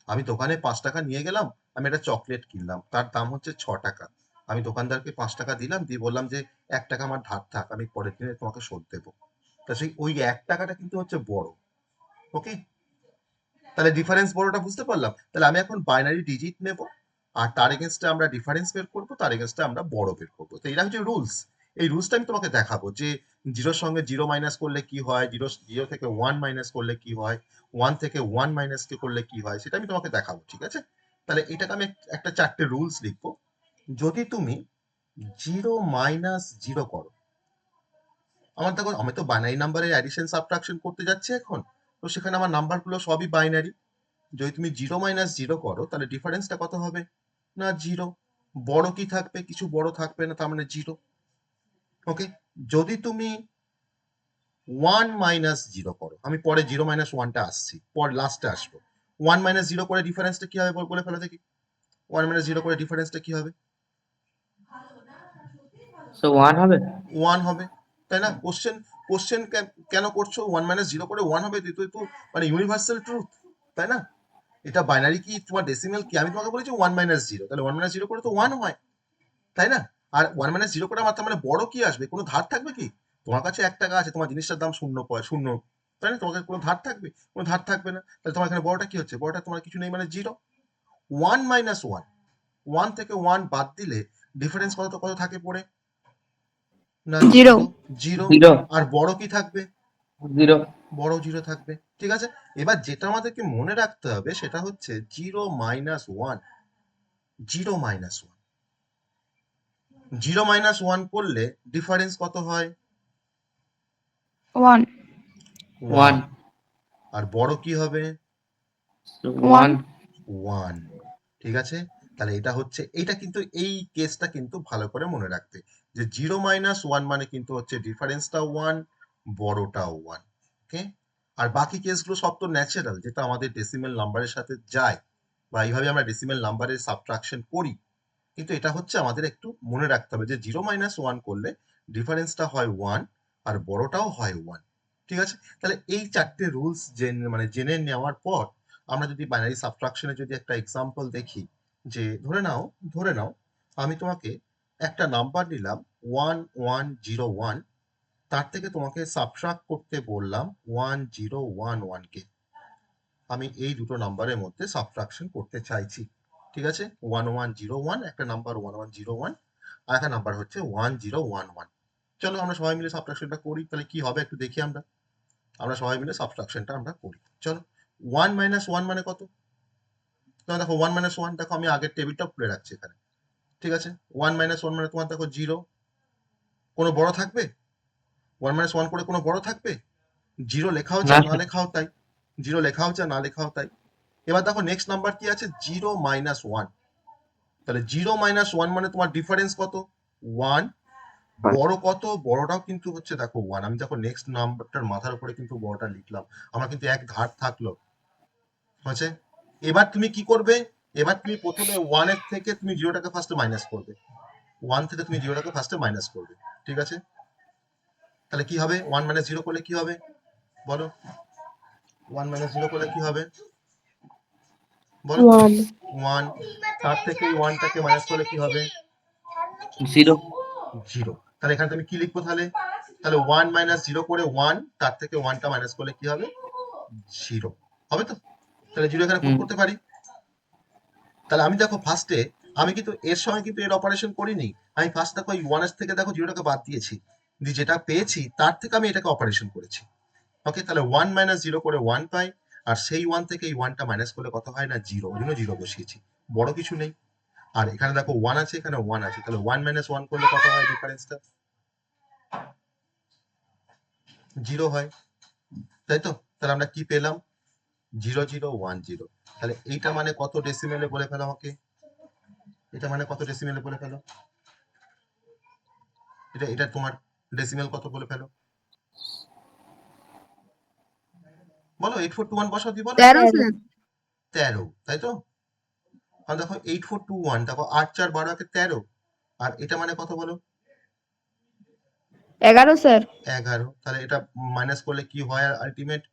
Speaker 1: আমি দোকানে 5 টাকা নিয়ে গেলাম, আমি একটা চকলেট কিনলাম, তার দাম হচ্ছে 6 টাকা। আমি দোকানদারকে 5 টাকা দিলাম, দিয়ে বললাম যে 1 টাকা আমার ধার থাক, আমি পরের দিনে তোমাকে শোধ দেবো। তা সেই ওই 1 টাকাটা কিন্তু হচ্ছে বড়। ওকে, তাহলে ডিফারেন্স বড়টা বুঝতে পারলাম। তাহলে আমি এখন বাইনারি ডিজিট নেব, আর তার এগেনস্টে আমরা ডিফারেন্স বের করবো, তার এগেনস্টে আমরা বড় বের করবো। তো এরা হচ্ছে রুলস। এই রুলসটা আমি তোমাকে দেখাবো যে জিরোর সঙ্গে জিরো মাইনাস করলে কি হয়, জিরো থেকে ওয়ান মাইনাস করলে কি হয়, ওয়ান থেকে ওয়ান মাইনাস করলে কি হয়, সেটা আমি তোমাকে দেখাবো, ঠিক আছে? তাহলে এটাকে আমি একটা চারটে রুলস লিখবো। যদি তুমি জিরো মাইনাস জিরো করো, আমার দেখো আমি তো বাইনারি নাম্বারের অ্যাডিশন সাবট্রাকশন করতে যাচ্ছি এখন, তো সেখানে আমার নাম্বারগুলো সবই বাইনারি। যদি তুমি জিরো মাইনাস জিরো করো তাহলে ডিফারেন্সটা কত হবে? না জিরো। বড় কি থাকবে? কিছু বড় থাকবে না, তার মানে জিরো। ওকে, যদি তুমি ওয়ান মাইনাস জিরো করো, আমি পরে জিরো মাইনাস ওয়ানটা আসছি, পর লাস্টে আসবো। ওয়ান মাইনাস জিরো করে ডিফারেন্সটা কি হবে বলে ফেলো দেখি। ওয়ান মাইনাস জিরো করে ডিফারেন্সটা কি হবে?
Speaker 2: সো 1 হবে।
Speaker 1: ওয়ান হবে, তাই না? কোশ্চেন কেন করছো? ওয়ান মাইনাস জিরো করে ওয়ান হবে, তুই তো মানে ইউনিভার্সাল ট্রুথ, তাই না? এটা বাইনারি কি তোমার ডেসিমেল কি? আমি তোমাকে বলেছি ওয়ান মাইনাস জিরো, তাহলে ওয়ান মাইনাস জিরো করে তো ওয়ান হয়, তাই না? আর ওয়ান মাইনাস জিরো করে আমার তার মানে বড় কি আসবে? কোনো ধার থাকবে কি? তোমার কাছে 1 টাকা আছে, তোমার জিনিসটার দাম শূন্য, তাই না? তোমার কাছে কোনো ধার থাকবে? কোনো ধার থাকবে না, তাহলে তোমার এখানে বড়টা কি হচ্ছে? বড়টা তোমার কিছু নেই, মানে zero. One minus one, one থেকে ওয়ান বাদ দিলে ডিফারেন্স কত থাকে পড়ে? না
Speaker 3: জিরো।
Speaker 1: জিরো।
Speaker 2: 0
Speaker 1: আর বড় কি থাকবে?
Speaker 2: 0
Speaker 1: বড় জিরো থাকবে, ঠিক আছে? এবার যেটা আমাদেরকে মনে রাখতে হবে সেটা হচ্ছে zero minus one, zero minus one, zero minus one করলে ডিফারেন্স কত হয়?
Speaker 3: 1
Speaker 1: ওয়ান।
Speaker 2: 1
Speaker 1: আর বড় কি হবে?
Speaker 2: so
Speaker 3: 1
Speaker 2: 1
Speaker 1: ওয়ান, ঠিক আছে? তাহলে এটা হচ্ছে, এইটা কিন্তু এই কেসটা কিন্তু ভালো করে মনে রাখতে, যে জিরো মাইনাস ওয়ান মানে কিন্তু হচ্ছে ডিফারেন্সটা ওয়ান, বড়টা ওয়ান। ওকে, আর বাকি কেসগুলো সব তো ন্যাচারাল, যেটা আমাদের ডেসিমেল নাম্বারের সাথে যায়, বা এইভাবে আমরা ডেসিমেল নাম্বারের সাবট্রাকশন করি। কিন্তু এটা হচ্ছে আমাদের একটু মনে রাখতে হবে যে জিরো মাইনাস ওয়ান করলে ডিফারেন্সটা হয় ওয়ান, আর বড়টাও হয় ওয়ান, ঠিক আছে? তাহলে এই চারটে রুলস মানে জেনে নেওয়ার পর আমরা যদি বাইনারি সাবট্রাকশনে যদি একটা এক্সাম্পল দেখি, যে ধরে নাও আমি তোমাকে একটা নাম্বার নিলাম 1101, তার থেকে তোমাকে সাবট্রাক্ট করতে বললাম 1011 কে। আমি এই দুটো নাম্বারের মধ্যে সাবট্রাকশন করতে চাইছি, ঠিক আছে? 1101, একটা নাম্বার 1101, আর একটা নাম্বার হচ্ছে 1011। চলো আমরা সবাই মিলে সাবট্রাকশনটা করি, তাহলে কি হবে একটু দেখি। আমরা সবাই মিলে সাবট্রাকশনটা আমরা করি, চলো। ওয়ান মাইনাস ওয়ান মানে কত? তোমার দেখো ওয়ান মাইনাস ওয়ান, দেখো আমি আগের টেবিলটা খুলে রাখছি এখানে, ঠিক আছে? ওয়ান মাইনাস ওয়ান মানে তোমার দেখো জিরো, কোনো বড় থাকবে? ওয়ান মাইনাস ওয়ান করে কোনো বড় থাকবে? জিরো লেখাও
Speaker 2: না
Speaker 1: চাই না
Speaker 2: স্যার।
Speaker 1: লেখাও তাই, জিরো লেখাও চাই না লেখাও তাই। এবার দেখো নেক্সট নাম্বার কি আছে? Zero minus one. তাহলে জিরো মাইনাস ওয়ান মানে তোমার ডিফারেন্স কত? ওয়ান। বড় কত? বড়টাও কিন্তু হচ্ছে দেখো ওয়ান। আমি দেখো নেক্সট নাম্বারটার মাথার উপরে কিন্তু বড়টা লিখলাম, আমার কিন্তু এক ধার থাকলো, হয়েছে? এবার তুমি কি করবে? এবার তুমি প্রথমে ওয়ানের থেকে তুমি জিরোটাকে ফার্স্টে মাইনাস করবে, ওয়ান থেকে তুমি জিরোটাকে ফার্স্টে মাইনাস করবে, ঠিক আছে? তাহলে কি হবে? ওয়ান মাইনাস জিরো করলে কি হবে বলো? ওয়ান মাইনাস জিরো করলে কি হবে বলো?
Speaker 3: 1
Speaker 1: ওয়ান। তার থেকে এই ওয়ানটাকে মাইনাস করলে কি হবে?
Speaker 2: 0
Speaker 1: জিরো। তাহলে এখানে তুমি কি লিখবো তাহলে? তাহলে ওয়ান মাইনাস জিরো করে ওয়ান, তার থেকে ওয়ানটা মাইনাস করলে কি হবে? জিরো হবে তো? তাহলে জিরো এখানে পুট করতে পারি। তাহলে আমি দেখো ফার্স্টে আমি কিন্তু এর সঙ্গে কিন্তু এর অপারেশন করিনি, আমি ফার্স্ট দেখো এই ওয়ানের থেকে দেখো জিরোটাকে বাদ দিয়েছি, দিয়ে যেটা পেয়েছি তার থেকে আমি এটাকে অপারেশন করেছি। ওকে, তাহলে ওয়ান মাইনাস জিরো করে ওয়ান পাই, আর সেই ওয়ান থেকে এই ওয়ানটা মাইনাস করলে কত হয়? না জিরো, ওই জন্য জিরো বসিয়েছি, বড় কিছু নেই। আর এখানে দেখো ওয়ান আছে, এখানে ওয়ান আছে, তাহলে ওয়ান মাইনাস ওয়ান করলে কত হয়? ডিফারেন্সটা জিরো হয়, তাই তো? তাহলে আমরা কি পেলাম? Zero zero one zero. তাহলে এইটা মানে কত ডেসিমেলে বলে ফেলো আমাকে, এটা মানে কত ডেসিমেলে বলে ফেলো, এটা এটা তোমার ডেসিমেল কত বলে ফেলো বলো। 8421 বসাও দি বলো।
Speaker 3: 13 স্যার।
Speaker 1: 13, তাই তো? আর দেখো 8421, দেখো 8 4 12 কে 13, আর এটা মানে কত বলো?
Speaker 3: 11 স্যার।
Speaker 1: 11। তাহলে এটা মাইনাস করলে কি হয়? আলটিমেট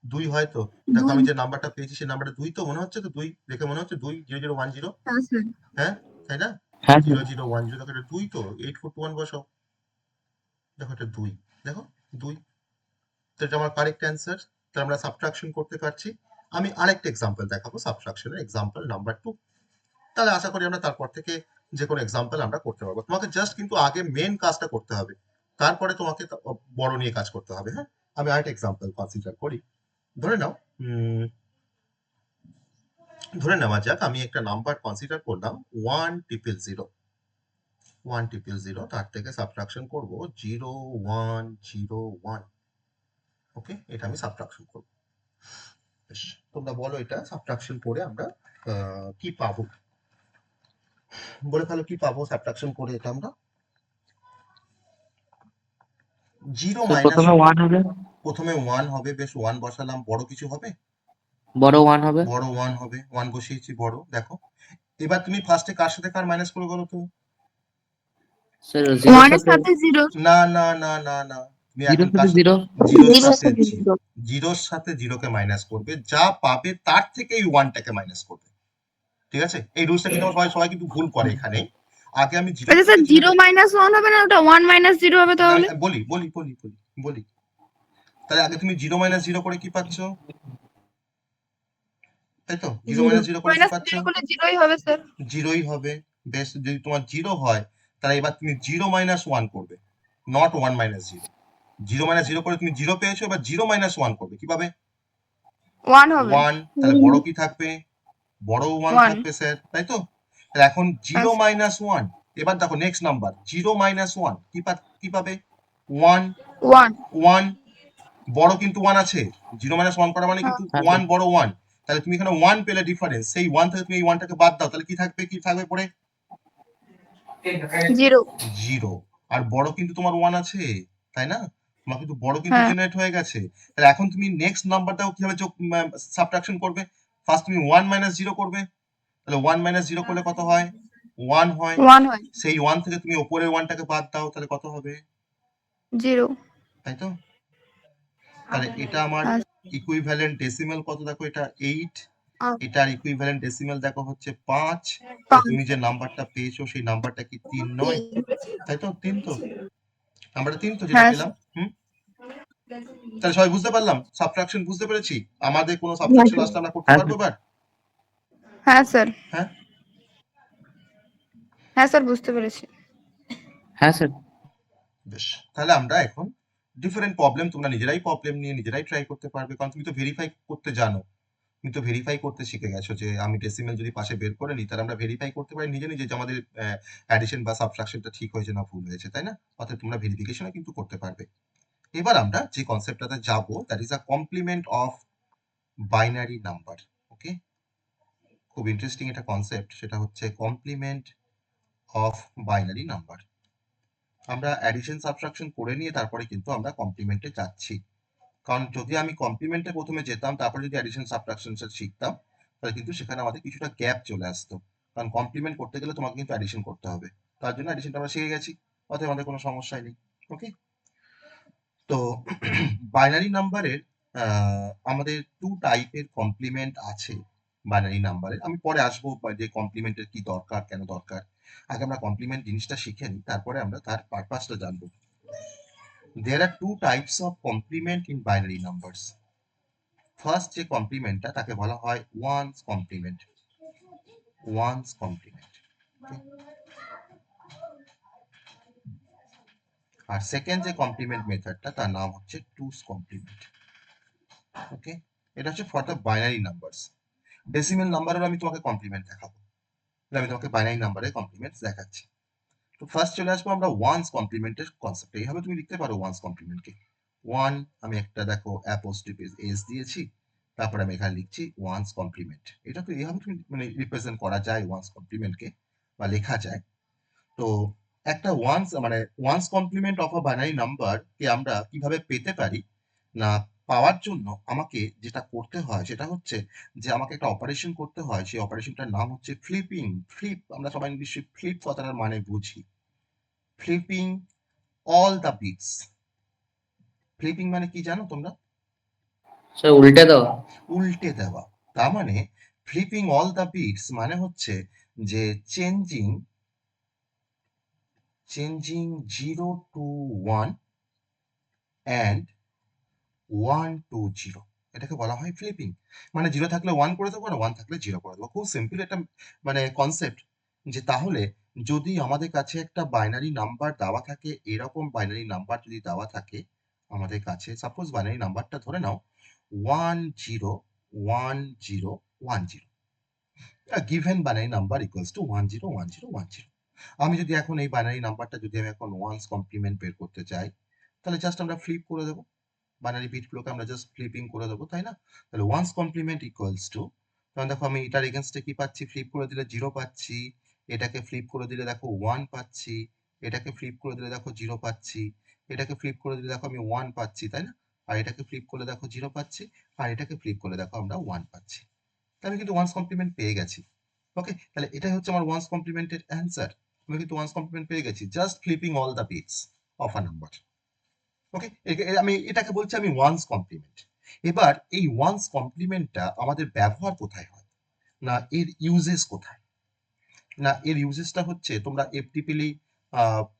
Speaker 1: 2 হয় তো? দেখো
Speaker 3: 2
Speaker 1: আমি যে নাম্বারটা পেয়েছি সেই নাম্বারটা 2 তো মনে হচ্ছে, তো 2 দেখে মনে হচ্ছে 2 0010,
Speaker 3: হ্যাঁ স্যার।
Speaker 1: হ্যাঁ তাই না?
Speaker 2: হ্যাঁ স্যার।
Speaker 1: 0010, দেখো এটা 2 তো, 8421 বসাও, দেখো এটা 2, দেখো 2, তো এটা আমার কারেক্ট অ্যান্সার। তাহলে আমরা সাবট্রাকশন করতে পারছি। আমি আরেকটা এক্সাম্পল দেখাবো সাবট্রাকশনের, এক্সাম্পল নাম্বার 2। তাহলে আশা করি আমরা তারপর থেকে যে কোনো এক্সাম্পল আমরা করতে পারবো। তোমাকে জাস্ট কিন্তু আগে মেন কাজটা করতে হবে, তারপরে তোমাকে বড় নিয়ে কাজ করতে হবে। হ্যাঁ, আমি আরেকটা এক্সাম্পল কনসিডার করি। ধরে নাও ধরে নেওয়া যাক আমি একটা নাম্বার কনসিডার করলাম 100 তার থেকে সাবট্রাকশন করব 0101। ওকে, এটা আমি সাবট্রাকশন করব। বেশ, তোমরা বলো এটা সাবট্রাকশন করে আমরা কি পাবো, বলে ফেলো কি পাবো সাবট্রাকশন করে এটা আমরা। 0
Speaker 2: স্যার
Speaker 1: মাইনাস,
Speaker 2: প্রথমে 1 হবে,
Speaker 1: প্রথমে 1 হবে। বেশ, 1 বসালাম, বড় কিছু হবে?
Speaker 2: বড় 1 হবে।
Speaker 1: বড় 1 হবে, 1 বসিয়েছি বড়। দেখো এবার তুমি ফার্স্টে কার সাথে কার মাইনাস করে বলো তো?
Speaker 2: স্যার 0
Speaker 3: ওয়ান এর
Speaker 2: সাথে
Speaker 3: সাথে জিরো,
Speaker 1: না না না না না, তুমি
Speaker 2: 0
Speaker 1: এখন
Speaker 2: সাথে
Speaker 1: কার সাথে?
Speaker 2: 0,
Speaker 1: জিরোর
Speaker 3: জিরোর
Speaker 1: সাথে
Speaker 3: সাথে জিরো।
Speaker 1: জিরোর সাথে জিরোকে মাইনাস করবে, যা পাবে তার থেকে এই 1টাকে মাইনাস করবে। ঠিক আছে, এই রুলসটা কিন্তু সবাই সবাই কিন্তু ভুল করে এখানে। আগে আমি জিরো
Speaker 3: আচ্ছা স্যার, জিরো মাইনাস ওয়ান হবে না, ওটা ওয়ান মাইনাস জিরো হবে তাহলে?
Speaker 1: বলি বলি বলি বলি বলি তাহলে আগে তুমি 0 মাইনাস 0 করে কি পাচ্ছ, তাই তো? 0 মাইনাস 0 করে কি
Speaker 3: মাইনাস
Speaker 1: পাচ্ছ?
Speaker 3: জিরো করলে জিরোই হবে স্যার।
Speaker 1: জিরোই হবে। বেশ, যদি তোমার 0 হয় তাহলে এবার তুমি 0 মাইনাস 1 করবে, নট 1 মাইনাস 0। 0 মাইনাস 0 করে তুমি 0 পেয়েছো, এবার 0 মাইনাস 1 করবে, কিভাবে?
Speaker 3: ওয়ান হবে।
Speaker 1: 1। তাহলে বড় কি থাকবে? বড় 1
Speaker 3: ওয়ান।
Speaker 1: থাকবে স্যার, তাই তো? তাহলে এখন 0 মাইনাস 1, এবার দেখো নেক্সট নাম্বার 0 মাইনাস 1 কি পাবে? 1।
Speaker 3: ওয়ান।
Speaker 1: 1 বড় কিন্তু 1 আছে, 0 মাইনাস 1 করা মানে কিন্তু
Speaker 2: হ্যাঁ
Speaker 1: 1 বড় 1। তাহলে তুমি এখানে 1 পেলে ডিফারেন্স, সেই 1 থেকে তুমি এই 1টাকে বাদ দাও, তাহলে কি থাকবে পরে?
Speaker 3: জিরো।
Speaker 1: 0। আর বড় কিন্তু তোমার 1 আছে, তাই না? তোমার কিন্তু বড় কিন্তু
Speaker 3: হ্যাঁ।
Speaker 1: জেনারেট হয়ে গেছে। তাহলে এখন তুমি নেক্সট নাম্বারটাও কিভাবে সাবট্রাকশন করবে? ফার্স্ট তুমি 1 মাইনাস 0 করবে, তাহলে 1 মাইনাস 0 করলে কত হয়? 1 হয়।
Speaker 3: ওয়ান হয়।
Speaker 1: সেই 1 থেকে তুমি উপরের 1টাকে বাদ দাও, তাহলে কত হবে?
Speaker 3: জিরো।
Speaker 1: তাই তো? তাহলে এটা আমার ইকুইভ্যালেন্ট ডেসিমাল কত দেখো, এটা 8। এটার ইকুইভ্যালেন্ট ডেসিমাল দেখো হচ্ছে 5। তুমি যে নাম্বারটা পেয়েছো সেই নাম্বারটা কি 3 নয়? তাই তো? 3 তো? নাম্বারটা 3 তো যেটা
Speaker 3: হ্যাঁ
Speaker 1: পেলাম। তাহলে সবাই বুঝতে পারলাম, সাবট্রাকশন বুঝতে পেরেছি? আমাদের কোনো সাবট্রাকশন আসলে আমরা করতে পারবো এবার?
Speaker 3: হ্যাঁ স্যার।
Speaker 1: হ্যাঁ,
Speaker 3: হ্যাঁ স্যার, বুঝতে পেরেছি।
Speaker 2: হ্যাঁ স্যার।
Speaker 1: বেশ, তাহলে আমরা এখন ডিফারেন্ট প্রবলেম, তোমরা নিজেরাই প্রবলেম নিয়ে নিজেরাই ট্রাই করতে পারবে, কারণ তুমি তো ভেরিফাই করতে জানো, তুমি তো ভেরিফাই করতে শিখে গেছো যে আমি ডেসিমেল যদি পাশে বের করে নিই তাহলে আমরা ভেরিফাই করতে পারি নিজে নিজে যে আমাদের অ্যাডিশন বা সাবট্রাকশনটা ঠিক হয়েছে না ভুল হয়েছে, তাই না? অর্থাৎ তোমরা ভেরিফিকেশনও কিন্তু করতে পারবে। এবার আমরা যে কনসেপ্টটাতে যাব, that is a complement of binary number. Okay, খুব ইন্টারেস্টিং একটা কনসেপ্ট, সেটা হচ্ছে কমপ্লিমেন্ট অফ বাইনারি নাম্বার। আমরা অ্যাডিশন সাবট্রাকশন করে নিয়ে তারপরে কিন্তু আমরা কমপ্লিমেন্টে যাচ্ছি, কারণ যদি আমি কমপ্লিমেন্টে প্রথমে যেতাম তারপরে যদি অ্যাডিশন সাবট্রাকশন শিখতাম তাহলে কিন্তু সেখানে আমাদের কিছুটা গ্যাপ চলে আসতো, কারণ কমপ্লিমেন্ট করতে গেলে তোমাকে কিন্তু অ্যাডিশন করতে হবে, তার জন্য অ্যাডিশনটা আমরা শিখে গেছি, অতএব আমাদের কোনো সমস্যাই নেই। ওকে, তো বাইনারি নাম্বারের আমাদের 2 টাইপের কমপ্লিমেন্ট আছে। বাইনারি নাম্বারে আমি পরে আসবো যে কমপ্লিমেন্টের কি দরকার, কেন দরকার। আগে আমরা কমপ্লিমেন্ট জিনিসটা শিখে নিই, তারপরে আমরা তার পারপাসটা জানবো। There are 2 types of complement in binary numbers. First যে কমপ্লিমেন্টটা তাকে বলা হয় ওয়ান্স কমপ্লিমেন্ট। One's complement. আর সেকেন্ড যে কমপ্লিমেন্ট মেথডটা তার নাম হচ্ছে টুস কমপ্লিমেন্ট। ওকে, এটা হচ্ছে for the binary numbers. Decimal নাম্বারের আমি তোমাকে কমপ্লিমেন্ট দেখাবো, আমি তোমাকে বাইনারি নাম্বারের কমপ্লিমেন্ট দেখাচ্ছি। তো ফার্স্ট চলে আসবো আমরা ওয়ান্স কমপ্লিমেন্টের কনসেপ্টে। এইভাবে তুমি লিখতে পারো ওয়ান্স কমপ্লিমেন্টকে। 1 আমি একটা দেখো অ্যাপোস্ট্রোফি এস দিয়েছি, তারপরে আমি এখানে লিখছি ওয়ান্স কমপ্লিমেন্ট। এটা তো এইভাবে তুমি মানে রিপ্রেজেন্ট করা যায় ওয়ান্স কমপ্লিমেন্টকে, বা লেখা যায়। তো একটা one's complement of a binary number কে আমরা কিভাবে পেতে পারি না, পাওয়ার জন্য আমাকে যেটা করতে হয় সেটা হচ্ছে যে আমাকে একটা অপারেশন করতে হয়, সেই অপারেশনটার নাম হচ্ছে ফ্লিপিং। আমরা সবাই নিশ্চয়ই ফ্লিপ কথাটার মানে বুঝি। Flipping all the bits. Flipping মানে কি জানো তোমরা?
Speaker 2: স্যার উল্টে দেওয়া।
Speaker 1: উল্টে দেওয়া। তার মানে ফ্লিপিং অল দ্য বিটস মানে হচ্ছে যে চেঞ্জিং 0 to 1 and 1 to 0, এটাকে বলা হয় ফ্লিপিং। মানে 0 থাকলে 1 করে দেবো, আর 1 থাকলে 0 করে দেবো। খুব সিম্পল একটা মানে কনসেপ্ট, যে তাহলে যদি আমাদের কাছে একটা বাইনারি নাম্বার দেওয়া থাকে, এরকম বাইনারি নাম্বার যদি দেওয়া থাকে আমাদের কাছে, সাপোজ বাইনারি নাম্বারটা ধরে নাও 101010, given binary number equals two 101010। আমি যদি এখন এই বাইনারি নাম্বারটা যদি আমি এখন ওয়ান্স কমপ্লিমেন্ট বের করতে চাই, তাহলে জাস্ট আমরা ফ্লিপ করে দেবো, বাইনারি বিটগুলোকে আমরা জাস্ট ফ্লিপিং করে দেবো, তাই না? তাহলে ওয়ান্স কমপ্লিমেন্ট ইকুয়ালস টু, তখন দেখো আমি এটার এগেনস্টে কি পাচ্ছি, ফ্লিপ করে দিলে 0 পাচ্ছি, এটাকে ফ্লিপ করে দিলে দেখো 1 পাচ্ছি, এটাকে ফ্লিপ করে দিলে দেখো 0 পাচ্ছি, এটাকে ফ্লিপ করে দিলে দেখো আমি 1 পাচ্ছি, তাই না? আর এটাকে ফ্লিপ করলে দেখো 0 পাচ্ছি, আর এটাকে ফ্লিপ করলে দেখো আমরা 1 পাচ্ছি। তাহলে আমি কিন্তু ওয়ান্স কমপ্লিমেন্ট পেয়ে গেছি। ওকে, তাহলে এটাই হচ্ছে আমার ওয়ান্স কমপ্লিমেন্টের অ্যান্সার। আমি কিন্তু ওয়ান্স কমপ্লিমেন্ট পেয়ে গেছি just flipping all the bits of a number. Okay, আমি এটাকে বলছি আমি ওয়ান্স কমপ্লিমেন্ট। এবার এই ওয়ান্স কমপ্লিমেন্টটা আমাদের ব্যবহার কোথায় হয়, না এর ইউজেস কোথায়? না এর ইউজেসটা হচ্ছে, তোমরা এফটিপিলি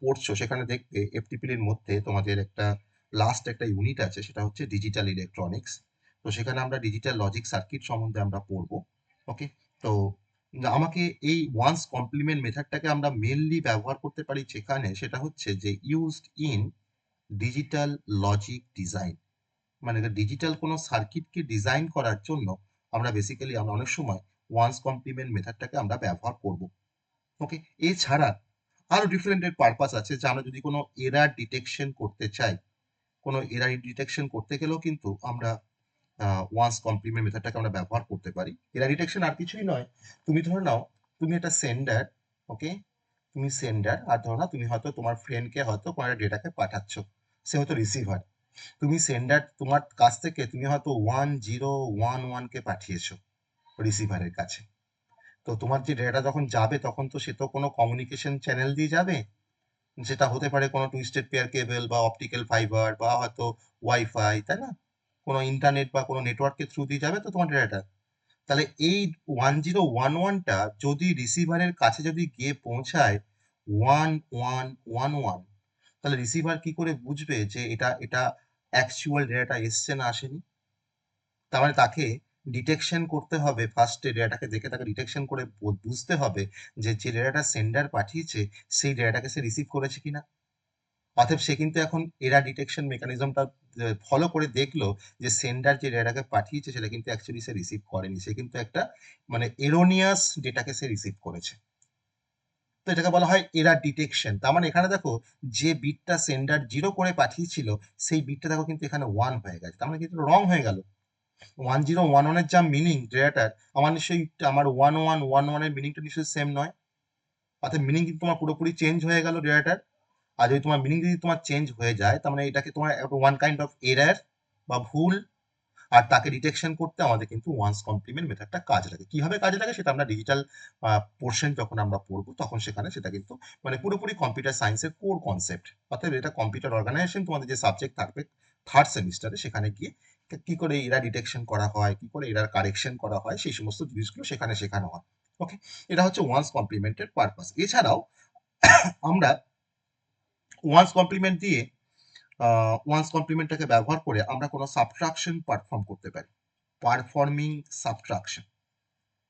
Speaker 1: পড়ছো, সেখানে দেখবে এফটিপিলির মধ্যে তোমাদের একটা লাস্ট একটা ইউনিট আছে, সেটা হচ্ছে ডিজিটাল ইলেকট্রনিক্স। তো সেখানে আমরা ডিজিটাল লজিক সার্কিট সম্বন্ধে আমরা পড়বো। ওকে, তো আমাকে এই ওয়ান্স কমপ্লিমেন্ট মেথডটাকে আমরা মেনলি ব্যবহার করতে পারি যেখানে, সেটা হচ্ছে যে used in digital logic design, মানে ডিজিটাল কোনো সার্কিটকে ডিজাইন করার জন্য আমরা বেসিক্যালি আমরা অনেক সময় ওয়ান্স কমপ্লিমেন্ট মেথডটাকে আমরা ব্যবহার করব। ওকে, এছাড়া আরো ডিফারেন্ট পারপাস আছে, যে আমরা যদি কোনো এরার ডিটেকশন করতে চাই, কোনো এরার ডিটেকশন করতে গেলেও কিন্তু আমরা ওয়ান্স কমপ্লিমেন্ট মেথডটাকে আমরা ব্যবহার করতে পারি। এরার ডিটেকশন আর কিছুই নয়, তুমি ধরে নাও তুমি একটা সেন্ডার, ওকে, তুমি সেন্ডার, আর ধরো না তুমি হয়তো তোমার ফ্রেন্ডকে হয়তো কোনো একটা ডেটাকে পাঠাচ্ছ, সে হয়তো রিসিভার। তুমি সেন্ডার, তোমার কাছ থেকে তুমি হয়তো 1011কে পাঠিয়েছো রিসিভারের কাছে। তো তোমার যে ডেটা যখন যাবে, তখন তো সে তো কোনো কমিউনিকেশন চ্যানেল দিয়ে যাবে, যেটা হতে পারে কোনো টুইস্টেড পেয়ার কেবল বা অপটিক্যাল ফাইবার বা হয়তো ওয়াইফাই, তাই না? কোনো ইন্টারনেট বা কোনো নেটওয়ার্কের থ্রু দিয়ে যাবে তো তোমার ডেটাটা। তাহলে এই 1011টা যদি রিসিভারের কাছে যদি গিয়ে পৌঁছায় 1111, তাহলে রিসিভার কি করে বুঝবে যে এটা এটা অ্যাকচুয়াল ডেটাটা এসছে না আসেনি? তার মানে তাকে ডিটেকশন করতে হবে, ফার্স্টে ডেটাটাকে দেখে তাকে ডিটেকশন করে বুঝতে হবে যে যে ডেটাটা সেন্ডার পাঠিয়েছে সেই ডেটাটাকে সে রিসিভ করেছে কিনা। অতএব সে কিন্তু এখন এরা ডিটেকশন মেকানিজমটা ফলো করে দেখলো যে সেন্ডার যে ডেটাকে পাঠিয়েছে সেটা কিন্তু অ্যাকচুয়ালি সে রিসিভ করেনি, সে কিন্তু একটা মানে এরোনিয়াস ডেটাকে সে রিসিভ করেছে। তো এটাকে বলা হয় এরার ডিটেকশন। তার মানে এখানে দেখো, যে বিটটা সেন্ডার 0 করে পাঠিয়েছিল সেই বিটটা দেখো কিন্তু এখানে 1 হয়ে গেছে, তার মানে কিন্তু রং হয়ে গেল। 1011 এর যা মিনিং ডেটাটার, আমার নিশ্চয়ই আমার 1111 এর মিনিংটা নিশ্চয়ই সেম নয়। অর্থাৎ মিনিং কিন্তু তোমার পুরোপুরি চেঞ্জ হয়ে গেল ডেটাটার। আর যদি তোমার মিনিং যদি তোমার চেঞ্জ হয়ে যায়, তার মানে এটাকে তোমার ওয়ান কাইন্ড অফ এরার বা ভুল। আর তাকে ডিটেকশন করতে আমাদের কিন্তু ওয়ান্স কমপ্লিমেন্ট মেথডটা কাজে লাগে। কিভাবে কাজে লাগে সেটা আমরা ডিজিটাল পোর্শন যখন আমরা পড়বো তখন সেখানে সেটা কিন্তু মানে পুরোপুরি কম্পিউটার সায়েন্সের কোর কনসেপ্ট। অর্থাৎ এটা কম্পিউটার অর্গানাইজেশন তোমাদের যে সাবজেক্ট থাকবে থার্ড সেমিস্টারে, সেখানে গিয়ে কি করে এরা ডিটেকশন করা হয়, কি করে এরার কারেকশন করা হয়, সেই সমস্ত জিনিসগুলো সেখানে শেখানো হয়। ওকে, এটা হচ্ছে ওয়ান্স কমপ্লিমেন্টের পারপাস। এছাড়াও আমরা ওয়ান্স কমপ্লিমেন্ট দিয়ে ওয়ান্স কমপ্লিমেন্টটাকে ব্যবহার করে আমরা কোনো সাবট্রাকশন পারফর্ম করতে পারি, পারফর্মিং সাবট্রাকশন।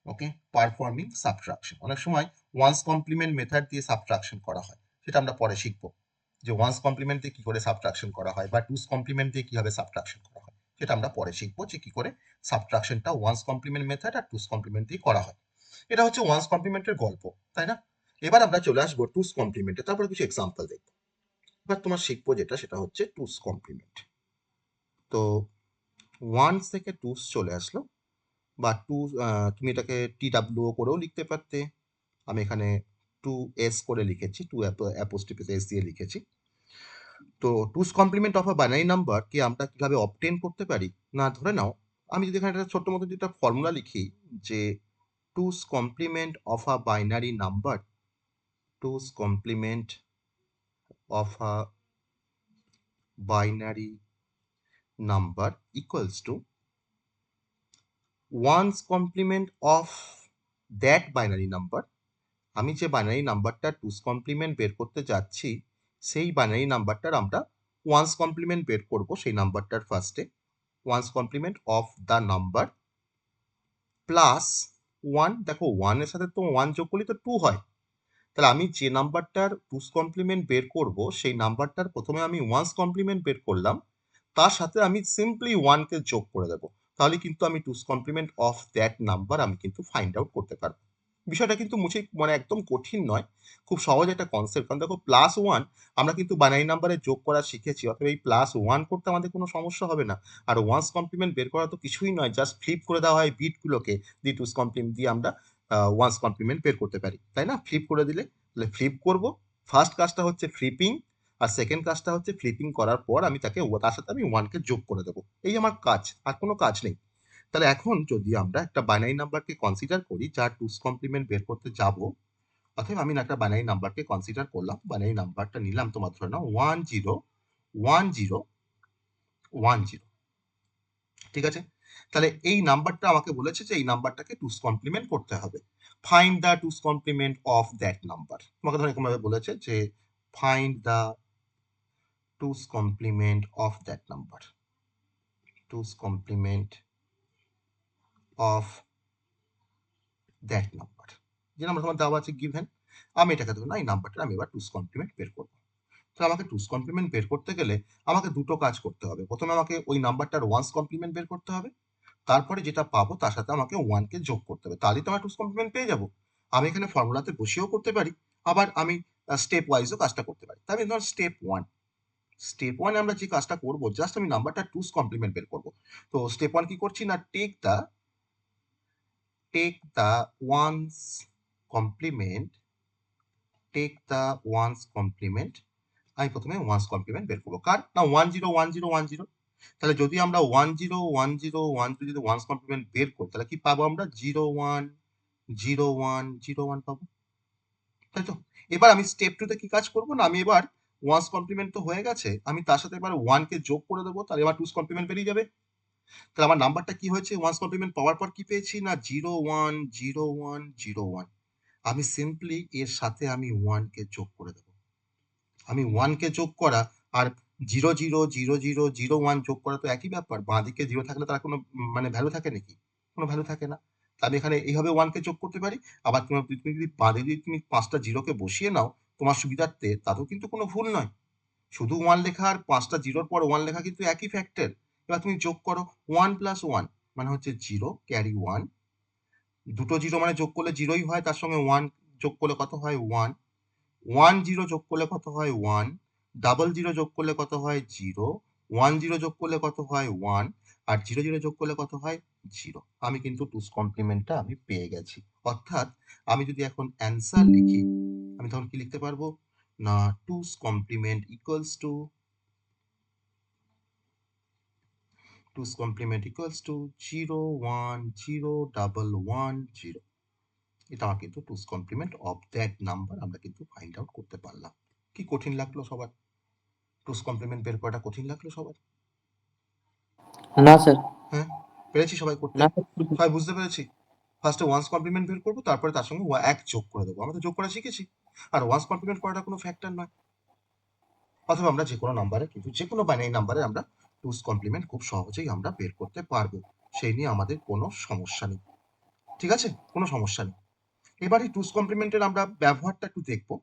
Speaker 1: ওকে, পারফর্মিং সাবট্রাকশন অনেক সময় ওয়ান্স কমপ্লিমেন্ট মেথড দিয়ে সাবট্রাকশন করা হয়, সেটা আমরা পরে শিখবো, যে ওয়ান্স কমপ্লিমেন্ট দিয়ে কি করে সাবট্রাকশন করা হয় বা টুস কমপ্লিমেন্ট দিয়ে কিভাবে সাবট্রাকশন করা হয়, সেটা আমরা পরে শিখবো, যে কি করে সাবট্রাকশনটা ওয়ান্স কমপ্লিমেন্ট মেথড আর টুস কমপ্লিমেন্ট দিয়ে করা হয়। এটা হচ্ছে ওয়ান্স কমপ্লিমেন্টের গল্প, তাই না? এবার আমরা চলে আসবো টুস কমপ্লিমেন্টে, তারপরে কিছু এক্সাম্পল দেখবো। এবার তোমার শিখবো যেটা, সেটা হচ্ছে টুস কমপ্লিমেন্ট। তো ওয়ান্স থেকে টুস চলে আসলো, বা টু, তুমি এটাকে TWO করেও লিখতে পারতে। আমি এখানে 2s করে লিখেছি, 2 অ্যাপোস্ট্রোফি s দিয়ে লিখেছি। তো two's complement of a binary number কে আমরা কিভাবে অবটেন করতে পারি, না ধরে নাও আমি যদি এখানে একটা ছোট্ট মতো একটা ফর্মুলা লিখি, যে two's complement of a binary number, two's complement of a binary number equals to one's complement of that binary number. আমি যে বাইনারি নাম্বারটা টুস কমপ্লিমেন্ট বের করতে যাচ্ছি, সেই বাইনারি নাম্বারটার আমরা ওয়ান্স কমপ্লিমেন্ট বের করব, সেই নাম্বারটার ফার্স্টে one's complement of the number plus 1। দেখো 1 এর সাথে তো 1 যোগ করলে তো 2 হয়,
Speaker 4: তাহলে আমি যে নাম্বারটার টুস কমপ্লিমেন্ট বের করব সেই নাম্বারটার প্রথমে আমি ওয়ান্স কমপ্লিমেন্ট বের করলাম, তার সাথে আমি সিম্পলি 1 কে যোগ করে দেবো। তাহলে কিন্তু আমি টুস কমপ্লিমেন্ট অফ দ্যাট নাম্বার আমি কিন্তু ফাইন্ড আউট করতে পারবো। বিষয়টা কিন্তু মানে একদম কঠিন নয়, খুব সহজ একটা কনসেপ্ট। কারণ দেখো +1 আমরা কিন্তু বাইনারি নাম্বারে যোগ করা শিখেছি, অতএব এই +1 করতে আমাদের কোনো সমস্যা হবে না। আর ওয়ান্স কমপ্লিমেন্ট বের করা তো কিছুই নয়, জাস্ট ফ্লিপ করে দেওয়া হয় বিটগুলোকে, দিয়ে টুস কমপ্লিমেন্ট দিয়ে আমরা ওয়ান্স কমপ্লিমেন্ট বের করতে পারি, তাই না? ফ্লিপ করে দিলে, তাহলে ফ্লিপ করব। ফার্স্ট কাজটা হচ্ছে ফ্লিপিং, আর সেকেন্ড কাজটা হচ্ছে ফ্লিপিং করার পর আমি তার সাথে আমি 1 কে যোগ করে দেবো। এই আমার কাজ, আর কোনো কাজ নেই। তাহলে এখন যদি আমরা একটা বাইনারি নাম্বারকে কনসিডার করি যার টুস কমপ্লিমেন্ট বের করতে যাব, অতএব আমি একটা বাইনারি নাম্বারকে কনসিডার করলাম। বাইনারি নাম্বারটা নিলাম, তোমার ধরে নাও 101010, ঠিক আছে? তাহলে এই নাম্বারটা আমাকে বলেছে যে এই নাম্বারটাকে টুস কমপ্লিমেন্ট করতে হবে। Find the two's complement of that number. তোমাকে ধরো এরকম ভাবে বলেছে যে find the two's complement of that number, two's complement of that number. যে নাম্বার তোমার দেওয়া আছে গিভেন, আমি এটাকে ধরো না এই নাম্বারটা আমি এবার টুস কমপ্লিমেন্ট বের করবো। তো আমাকে টুস কমপ্লিমেন্ট বের করতে গেলে আমাকে দুটো কাজ করতে হবে। প্রথমে আমাকে ওই নাম্বারটার ওয়ান্স কমপ্লিমেন্ট বের করতে হবে, তারপরে যেটা পাবো তার সাথে আমাকে 1 কে যোগ করতে হবে, তাহলেই তো আমার টুস কমপ্লিমেন্ট পেয়ে যাবো। আমি এখানে ফর্মুলাতে বসিয়েও করতে পারি, আবার আমি স্টেপ ওয়াইজও কাজটা করতে পারি। তাহলে ধর স্টেপ ওয়ান আমরা যে কাজটা করবো, জাস্ট আমি নাম্বারটা টুস কমপ্লিমেন্ট বের করবো। তো স্টেপ 1 কি করছি না, টেক দ্য ওয়ান্স কমপ্লিমেন্ট, আমি প্রথমে ওয়ান্স কমপ্লিমেন্ট বের করবো। কার না 101010। তাহলে যদি আমরা 101010 যদি ওয়ান্স কমপ্লিমেন্ট বের করি, তাহলে কি পাবো আমরা 010101 পাবো, তাই তো? এবার আমি স্টেপ 2 তে কি কাজ করবো না, আমি এবার ওয়ান্স কমপ্লিমেন্ট তো হয়ে গেছে, আমি তার সাথে এবার 1 কে যোগ করে দেবো, তাহলে এবার টুস কমপ্লিমেন্ট বেরিয়ে যাবে। তাহলে আমার নাম্বারটা কি হয়েছে, ওয়ান্স কমপ্লিমেন্ট পাওয়ার পর কি পেয়েছি না 010101। আমি সিম্পলি এর সাথে আমি 1 কে যোগ করে দেবো। আমি 1 কে যোগ করা আর 000001 যোগ করা তো একই ব্যাপার। বাঁ দিকে 0 থাকলে তার কোনো মানে ভ্যালু থাকে নাকি? কোনো ভ্যালু থাকে না। আমি এখানে এইভাবে 1 কে যোগ করতে পারি। আবার তুমি যদি বাঁ দিকে তুমি 5টা 0 কে বসিয়ে নাও তোমার সুবিধার্থে, তাতেও কিন্তু কোনো ভুল নয়। শুধু 1 লেখা আর 5টা 0 র পর 1 লেখা কিন্তু একই ফ্যাক্টর। এবার তুমি যোগ করো 1 + 1 মানে হচ্ছে 0 ক্যারি 1। দুটো 0 মানে যোগ করলে 0ই হয়, তার সঙ্গে 1 যোগ করলে কত হয় 1। 1 0 যোগ করলে কত হয় 1, 00 যোগ করলে কত হয় 0, 10 যোগ করলে কত হয় 1, আর 00 যোগ করলে কত হয় 0। আমি কিন্তু টুস কমপ্লিমেন্টটা আমি পেয়ে গেছি। অর্থাৎ আমি যদি এখন অ্যান্সার লিখি, আমি তখন কি লিখতে পারবো না টুস কমপ্লিমেন্ট ইকুয়ালস টু 010110। এটা আমার কিন্তু টুস কমপ্লিমেন্ট অফ দ্যাট নাম্বার আমরা কিন্তু ফাইন্ড আউট করতে পারলাম। কি কঠিন লাগলো সবার? টুস কমপ্লিমেন্ট বের করাটা কঠিন লাগলো সবার?
Speaker 2: না স্যার,
Speaker 4: হ্যাঁ, পেরেছি সবাই করতে?
Speaker 2: না স্যার।
Speaker 4: সবাই বুঝতে পেরেছি? ফার্স্টে ওয়ান্স কমপ্লিমেন্ট বের করবো, তারপরে তার সঙ্গে 1 যোগ করে দেবো। আমরা তো যোগ করা শিখেছি। আর ওয়ান্স কমপ্লিমেন্ট করাটা কোনো ফ্যাক্টর নয়। অথবা আমরা যে কোনো নাম্বারে কিন্তু যে কোনো বাইনারি নাম্বারে আমরা টুস কমপ্লিমেন্ট খুব সহজেই আমরা বের করতে পারবো। সেই নিয়ে আমাদের কোনো সমস্যা নেই। ঠিক আছে? কোনো সমস্যা নেই। এবার এই টুস কমপ্লিমেন্টের আমরা ব্যবহারটা একটু দেখবো।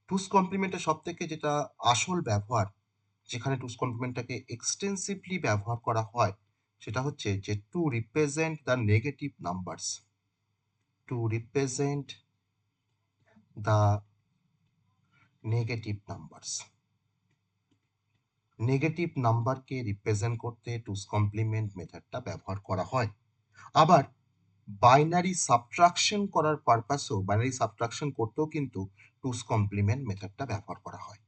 Speaker 4: টুস কমপ্লিমেন্টের সবথেকে যেটা আসল ব্যবহার, যেখানে টুস কমপ্লিমেন্টটাকে এক্সটেন্সিভলি ব্যবহার করা হয়, সেটা হচ্ছে যে to represent the negative numbers, to represent the negative numbers. Negative নাম্বারকে রিপ্রেজেন্ট করতে টুস কমপ্লিমেন্ট মেথডটা ব্যবহার করা হয়। আবার বাইনারি সাবট্রাকশন করার পারপাসেও, বাইনারি সাবট্রাকশন করতেও কিন্তু টুস কমপ্লিমেন্ট মেথডটা ব্যবহার করা হয়।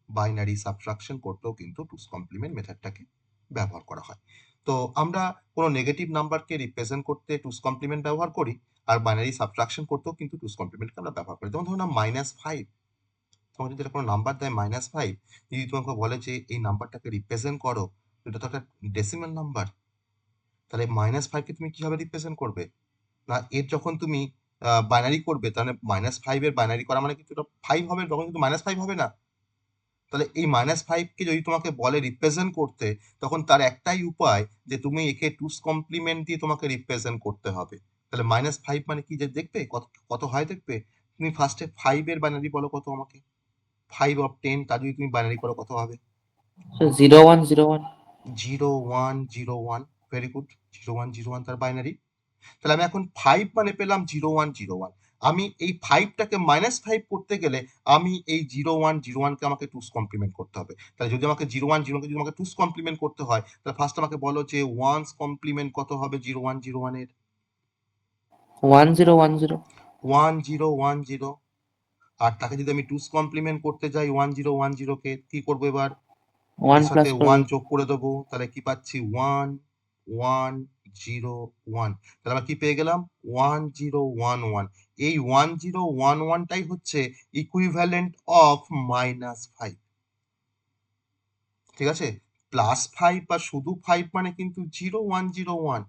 Speaker 4: বাইনারি সাবট্রাকশন করতেও কিন্তু টুস কমপ্লিমেন্ট মেথডটাকে ব্যবহার করা হয়। তো আমরা কোনো নেগেটিভ নাম্বারকে রিপ্রেজেন্ট করতে টুস কমপ্লিমেন্ট ব্যবহার করি, আর বাইনারি সাবট্রাকশন করতেও কিন্তু টুস কমপ্লিমেন্টকে আমরা ব্যবহার করি। যেমন ধরুন না -5, তোমাকে যদি কোনো নাম্বার দেয় -5, যদি তোমাকে বলে যে এই নাম্বারটাকে রিপ্রেজেন্ট করো, এটা তো একটা ডেসিমাল নাম্বার। তাহলে -5কে তুমি কিভাবে রিপ্রেজেন্ট করবে? না এর যখন তুমি বাইনারি করবে, তাহলে -5 এর বাইনারি করা মানে কিন্তু এটা 5 হবে, তখন কিন্তু -5 হবে না। তাহলে এই -5কে যদি তোমাকে বলে রিপ্রেজেন্ট করতে, তখন তার একটাই উপায় যে তুমি একে টুস কমপ্লিমেন্ট দিয়ে তোমাকে রিপ্রেজেন্ট করতে হবে। তাহলে -5 মানে কি যে দেখবে কত কত হয় দেখবে তুমি ফার্স্টে 5 এর বাইনারি বলো কত আমাকে, 5 অফ 10 তার যদি তুমি বাইনারি করো কত হবে?
Speaker 2: স্যার 0101
Speaker 4: 0101, ভেরি গুড, 0101 তার বাইনারি। তাহলে আমি এখন 5 মানে পেলাম 0101। আমি এই 5টাকে -5 করতে গেলে আমি এই 0101কে আমাকে 2's কমপ্লিমেন্ট করতে হবে। তাহলে যদি আমাকে 0101কে যদি আমাকে 2's কমপ্লিমেন্ট করতে হয়, তাহলে ফার্স্ট আমাকে বলো যে 1's কমপ্লিমেন্ট কত হবে 0101 এর?
Speaker 2: 1010
Speaker 4: 1010। আর তাকে যদি আমি 2's কমপ্লিমেন্ট করতে যাই 1010কে, কি করবো এবার?
Speaker 2: 1
Speaker 4: এর
Speaker 2: প্লাস
Speaker 4: সাথে
Speaker 2: করে
Speaker 4: 1
Speaker 2: দেবো।
Speaker 4: যোগ করে দেবো, তাহলে কি পাচ্ছি? 1101। তাহলে আমরা কি পেয়ে গেলাম? 1011। এই 1011টাই হচ্ছে ইকুইভ্যালেন্ট অফ -5, ঠিক আছে? +5 বা শুধু 5 মানে কিন্তু 0101।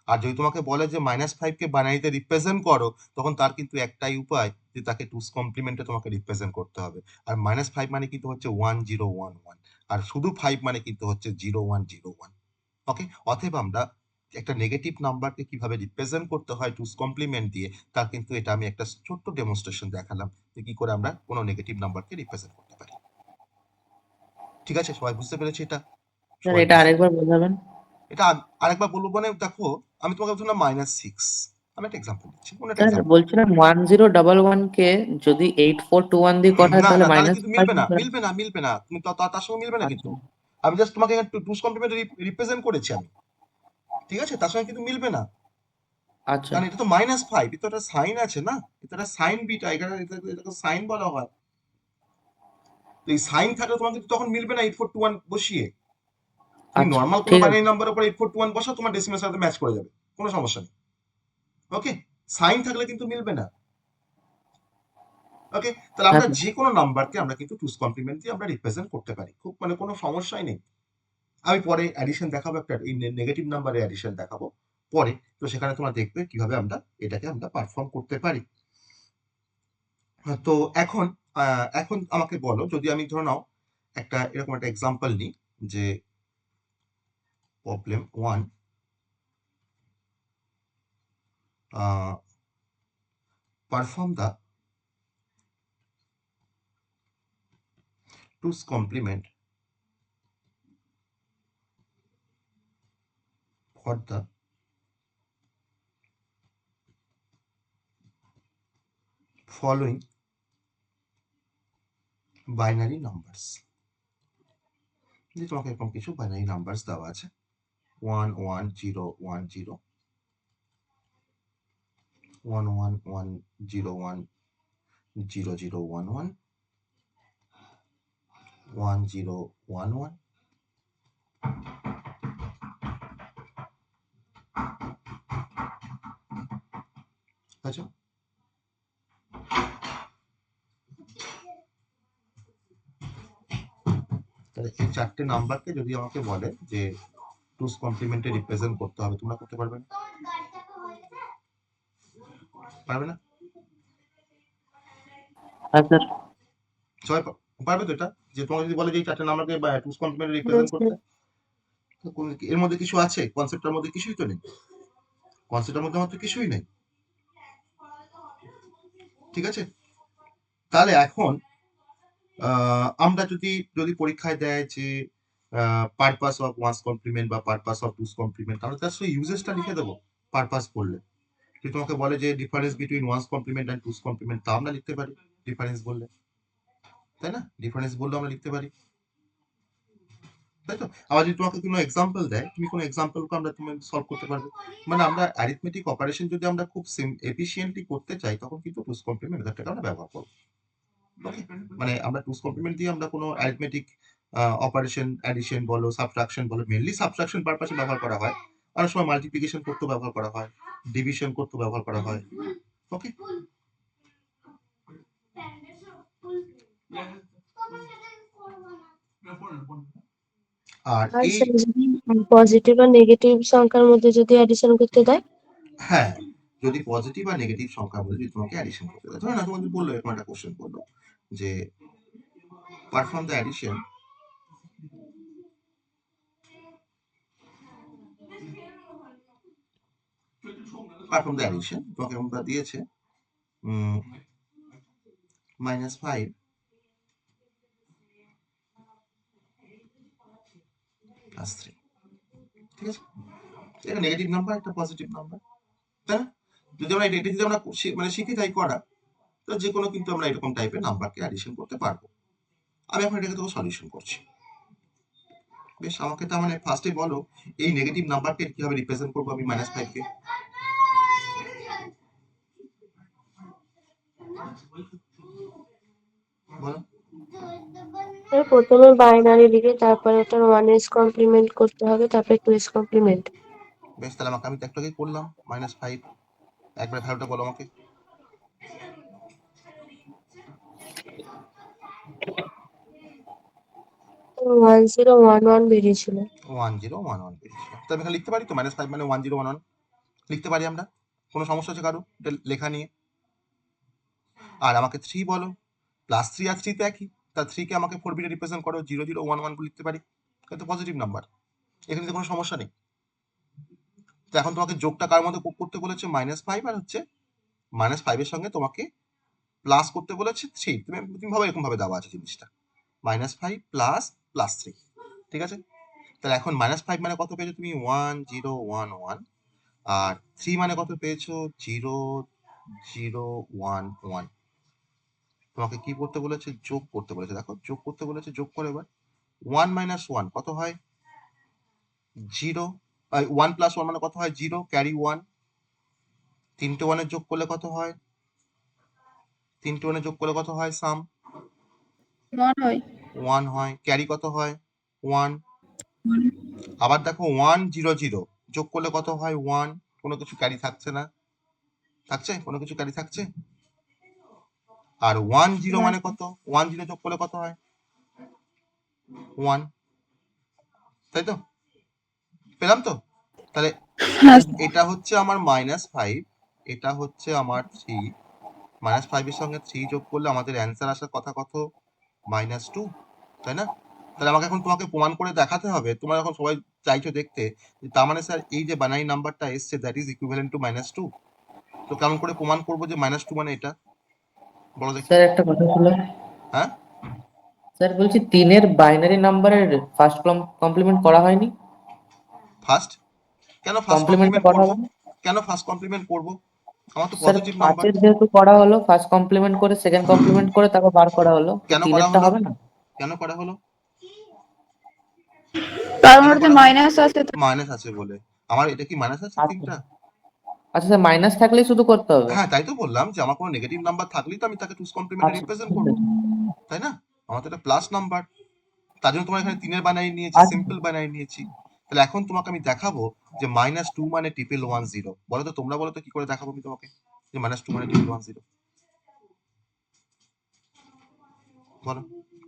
Speaker 4: আর যদি তোমাকে বলে যে -5কে বাইনারিতে রিপ্রেজেন্ট করো, তখন তার কিন্তু একটাই উপায় যে তাকে 2's কমপ্লিমেন্টে তোমাকে রিপ্রেজেন্ট করতে হবে। আর -5 মানে কিন্তু হচ্ছে 1011, আর শুধু 5 মানে কিন্তু হচ্ছে 0101। ওকে, অতএব আমরা একটা নেগেটিভ নাম্বারকে কিভাবে রিপ্রেজেন্ট করতে হয় 2's কমপ্লিমেন্ট দিয়ে, তার কিন্তু এটা আমি একটা ছোট্ট ডেমনস্ট্রেশন দেখালাম যে কি করে আমরা কোনো নেগেটিভ নাম্বারকে রিপ্রেজেন্ট করতে পারি। ঠিক আছে, সবাই বুঝতে পেরেছে এটা?
Speaker 2: স্যার
Speaker 4: সবাই
Speaker 2: এটা
Speaker 4: বুঝতে
Speaker 2: আরেকবার বোঝাবেন।
Speaker 4: এটা আরেকবার বলবো মানে দেখো, আমি তোমাকে বলছিলাম -6, আমি একটা এক্সাম্পল দিচ্ছি, কোন একটা
Speaker 2: স্যার
Speaker 4: এক্সাম্পল।
Speaker 2: বলছিলাম 1011 কে যদি 8421 দিয়ে করা হয়
Speaker 4: না
Speaker 2: তাহলে
Speaker 4: না, তাহলে কিন্তু
Speaker 2: -5
Speaker 4: মিলবে না, মিলবে না, মিলবে না, তুমি তার সঙ্গে মিলবে না
Speaker 2: আচ্ছা
Speaker 4: কিন্তু। আমি জাস্ট তোমাকে টুস কমপ্লিমেন্ট রিপ্রেজেন্ট করেছি আমি, ঠিক আছে? তার সঙ্গে কিন্তু মিলবে না,
Speaker 2: আচ্ছা
Speaker 4: কারণ এটা তো -5, এটা তো একটা সাইন আছে না, এটা একটা সাইন বিটা, এখানে এটাকে সাইন বলা হয়। তো এই সাইন থাকলে তোমার কিন্তু তখন মিলবে না 8421 বসিয়ে। তুমি
Speaker 2: আচ্ছা
Speaker 4: নর্মাল কোনো
Speaker 2: ঠিক আছে।
Speaker 4: বাইনারি নাম্বারের উপর 8421 বসাও, তোমার ডেসিমেলের সাথে ম্যাচ করে যাবে, কোনো সমস্যা নেই। ওকে, সাইন থাকলে কিন্তু মিলবে না। ওকে, তাহলে
Speaker 2: হ্যাঁ
Speaker 4: আমরা
Speaker 2: স্যার।
Speaker 4: যে কোনো নাম্বারকে আমরা কিন্তু টুস কমপ্লিমেন্ট দিয়ে আমরা রিপ্রেজেন্ট করতে পারি, খুব মানে কোনো সমস্যাই নেই। আমি পরে অ্যাডিশন দেখাবো, একটা এই নেগেটিভ নাম্বারে অ্যাডিশন দেখাবো পরে, তো সেখানে তোমরা দেখবে কিভাবে আমরা এটাকে আমরা পারফর্ম করতে পারি। তো এখন এখন আমাকে বলো, যদি আমি ধরে নাও একটা এরকম একটা এক্সাম্পল নিই যে problem 1, perform the two's complement for the following binary numbers। যে তোমাকে এরকম কিছু বাইনারি নাম্বারস দেওয়া আছে, 11010, 11101011, 1011, আচ্ছা? তাহলে এই চারটে নাম্বারকে যদি আমাকে বলে যে টুস কমপ্লিমেন্টে রিপ্রেজেন্ট করতে হবে, তোমরা করতে পারবে না? পারবে না?
Speaker 2: হ্যাঁ স্যার।
Speaker 4: সবাই পারবে তো এটা? যে তোমাকে যদি বলে যে এই চারটে নাম্বারকে টুস কমপ্লিমেন্টে
Speaker 5: হ্যাঁ
Speaker 4: রিপ্রেজেন্ট
Speaker 5: স্যার।
Speaker 4: করতে, তো এর মধ্যে কিছু আছে? কনসেপ্টের মধ্যে কিছুই তো নেই, কনসেপ্টের মধ্যে মাত্র কিছুই নেই, ঠিক আছে? তাহলে এখন আমরা যদি যদি পরীক্ষায় দেয় যে পারপাস অফ ওয়ান্স কমপ্লিমেন্ট বা পারপাস অফ টুস কমপ্লিমেন্ট, তাহলে তার সেই ইউজেসটা লিখে দেবো পারপাস বললে। যদি তোমাকে বলে যে difference between one's complement and two's complement, তা আমরা লিখতে পারি ডিফারেন্স বললে, তাই না? ডিফারেন্স বললে আমরা লিখতে পারি, তাই তো? আবার যদি তোমাকে কোনো এক্সাম্পল দেয়, তুমি কোনো এক্সাম্পলকে আমরা তুমি সলভ করতে পারবে। মানে আমরা অ্যারিথমেটিক অপারেশন যদি আমরা খুব এফিসিয়েন্টলি করতে চাই, তখন কিন্তু টুস কমপ্লিমেন্ট মেথডটাকে আমরা ব্যবহার করবো। ওকে, মানে আমরা টুস কমপ্লিমেন্ট দিয়ে আমরা কোনো অ্যারিথমেটিক অপারেশন, অ্যাডিশন বলো, সাবট্রাকশন বলো, মেনলি সাবট্রাকশন পারপাসে ব্যবহার করা হয়, অনেক সময় মাল্টিপ্লিকেশন করতেও ব্যবহার করা হয়, ডিভিশন করতেও ব্যবহার করা হয়। ওকে, আর
Speaker 5: আর
Speaker 4: এই
Speaker 5: স্যার যদি পজিটিভ আর নেগেটিভ সংখ্যার মধ্যে যদি অ্যাডিশন করতে দেয়?
Speaker 4: হ্যাঁ, যদি পজিটিভ আর নেগেটিভ সংখ্যার মধ্যে যদি তোমাকে অ্যাডিশন করতে দেয়, ধরো না তোমাকে বললো এরকম একটা কোশ্চেন করলো যে পারফর্ম দ্য অ্যাডিশন তোমাকে এরকমটা দিয়েছে মাইনাস 5 প্লাস 3, ঠিক আছে? এটা নেগেটিভ নাম্বার, একটা পজিটিভ নাম্বার, তাই না? যদি আমরা এটা যদি আমরা মানে শিখে যাই করা, তো যে কোনো কিন্তু আমরা এরকম টাইপের নাম্বারকে অ্যাডিশন করতে পারবো। আমি এখন এটাকে তো সলিউশন করছি। বেশ, আমাকে তার মানে ফার্স্টে বলো এই নেগেটিভ নাম্বারকে কিভাবে রিপ্রেজেন্ট করবো আমি মাইনাস 5 কে? বলো।
Speaker 5: স্যার প্রথমে বাইনারি লিখে তারপরে ওটার 1s কমপ্লিমেন্ট করতে হবে, তারপরে 2s কমপ্লিমেন্ট।
Speaker 4: বেশ, তাহলে আমাকে আমি তো একটাকে করলাম মাইনাস 5, একবার ভ্যালুটা বলো আমাকে।
Speaker 5: 1011 বেরিয়েছিল।
Speaker 4: 1011 বেরিয়েছিল, তো আমি এখানে লিখতে পারি তো মাইনাস 5 মানে 1011 লিখতে পারি আমরা, কোনো সমস্যা আছে কারো এটা লেখা নিয়ে? আর আমাকে 3 বলো, প্লাস 3 আর 3 তো একই, তা 3 কে আমাকে 4 বিটে রিপ্রেজেন্ট করো, 0011 বলে লিখতে পারি, এটা তো পজিটিভ নাম্বার, এখানে তো কোনো সমস্যা নেই। তো এখন তোমাকে যোগটা কার মধ্যে করতে বলেছে? মাইনাস 5 আর হচ্ছে মাইনাস 5 এর সঙ্গে তোমাকে প্লাস করতে বলেছে 3, তুমি ভাবে এরকম ভাবে দেওয়া আছে জিনিসটা, মাইনাস 5 প্লাস প্লাস 3, ঠিক আছে? তাহলে এখন মাইনাস 5 মানে কত পেয়েছো তুমি? 1011, আর 3 মানে কত পেয়েছো? 0011। তোমাকে কি করতে বলেছে? যোগ করতে বলেছে, দেখো যোগ করতে বলেছে, যোগ করে এবার 1 মাইনাস 1 কত হয়? 0, 1 প্লাস 1 মানে কত হয়? 0, ক্যারি 1, তিনটে 1 এর যোগ করলে কত হয়? তিনটে 1 এর যোগ করলে কত হয়? সাম
Speaker 3: 1 হয়।
Speaker 4: 1 হয়, ক্যারি কত হয়? 1। আবার দেখো 1 0 0 যোগ করলে কত হয়? 1, কোনো কিছু ক্যারি থাকছে না, থাকছে? কোনো কিছু ক্যারি থাকছে? আর 1 0 মানে কত? 1 0 যোগ করলে কত হয়? 1, তাই তো? পেলাম তো? তাহলে
Speaker 3: হ্যাঁ
Speaker 4: এটা হচ্ছে আমার মাইনাস 5, এটা হচ্ছে আমার 3, মাইনাস 5 এর সঙ্গে 3 যোগ করলে আমাদের অ্যান্সার আসার কথা কত? মাইনাস 2, তাই না? তাহলে আমাকে এখন তোমাকে প্রমাণ করে দেখাতে হবে, তোমরা এখন সবাই চাইছো দেখতে, যে তার মানে স্যার এই যে বাইনারি নাম্বারটা এসছে that is equivalent to minus 2, তো কেমন করে প্রমাণ করবো যে মাইনাস 2 মানে এটা? বলো দেখি।
Speaker 2: স্যার একটা কথা ছিল।
Speaker 4: হ্যাঁ,
Speaker 2: স্যার বলছি 3-এর বাইনারি নাম্বারের ফার্স্ট কমপ্লিমেন্ট করা হয়নি,
Speaker 4: ফার্স্ট কেন ফার্স্ট
Speaker 2: কমপ্লিমেন্টটা
Speaker 4: কমপ্লিমেন্ট
Speaker 2: করা
Speaker 4: করবো?
Speaker 2: হয়নি।
Speaker 4: কেন ফার্স্ট কমপ্লিমেন্ট করবো? আমার তো
Speaker 2: স্যার
Speaker 4: পজিটিভ নাম্বার।
Speaker 2: 5-এর যেহেতু করা হলো, ফার্স্ট কমপ্লিমেন্ট করে সেকেন্ড কমপ্লিমেন্ট করে তারপর বার করা হলো, তো
Speaker 4: কেন করা
Speaker 2: 3-এরটা
Speaker 4: হলো?
Speaker 2: হবে না?
Speaker 4: কেন করা হলো?
Speaker 3: কারণ
Speaker 4: কেন
Speaker 3: ওটাতে
Speaker 4: করা হলো?
Speaker 3: মাইনাস আছে তো।
Speaker 4: মাইনাস আছে বলে। আমার এটা কি মাইনাস আছে
Speaker 2: আচ্ছা
Speaker 4: তিনটা?
Speaker 2: আচ্ছা স্যার, মাইনাস থাকলেই শুধু করতে হবে?
Speaker 4: হ্যাঁ, তাই তো বললাম যে আমার কোনো নেগেটিভ নাম্বার থাকলেই তো আমি তাকে টুস কমপ্লিমেন্টে
Speaker 2: আচ্ছা
Speaker 4: রিপ্রেজেন্ট
Speaker 2: ঠিক
Speaker 4: করবো,
Speaker 2: আছে।
Speaker 4: তাই না? আমার তো এটা প্লাস নাম্বার, তার জন্য তোমার এখানে 3-এর বাইনারি নিয়েছি,
Speaker 2: আচ্ছা
Speaker 4: সিম্পল বাইনারি নিয়েছি। তাহলে এখন তোমাকে আমি দেখাবো যে মাইনাস 2 মানে 1010। বলো তো, তোমরা বলো তো কি করে দেখাবো আমি তোমাকে যে মাইনাস 2 মানে 1010? বলো,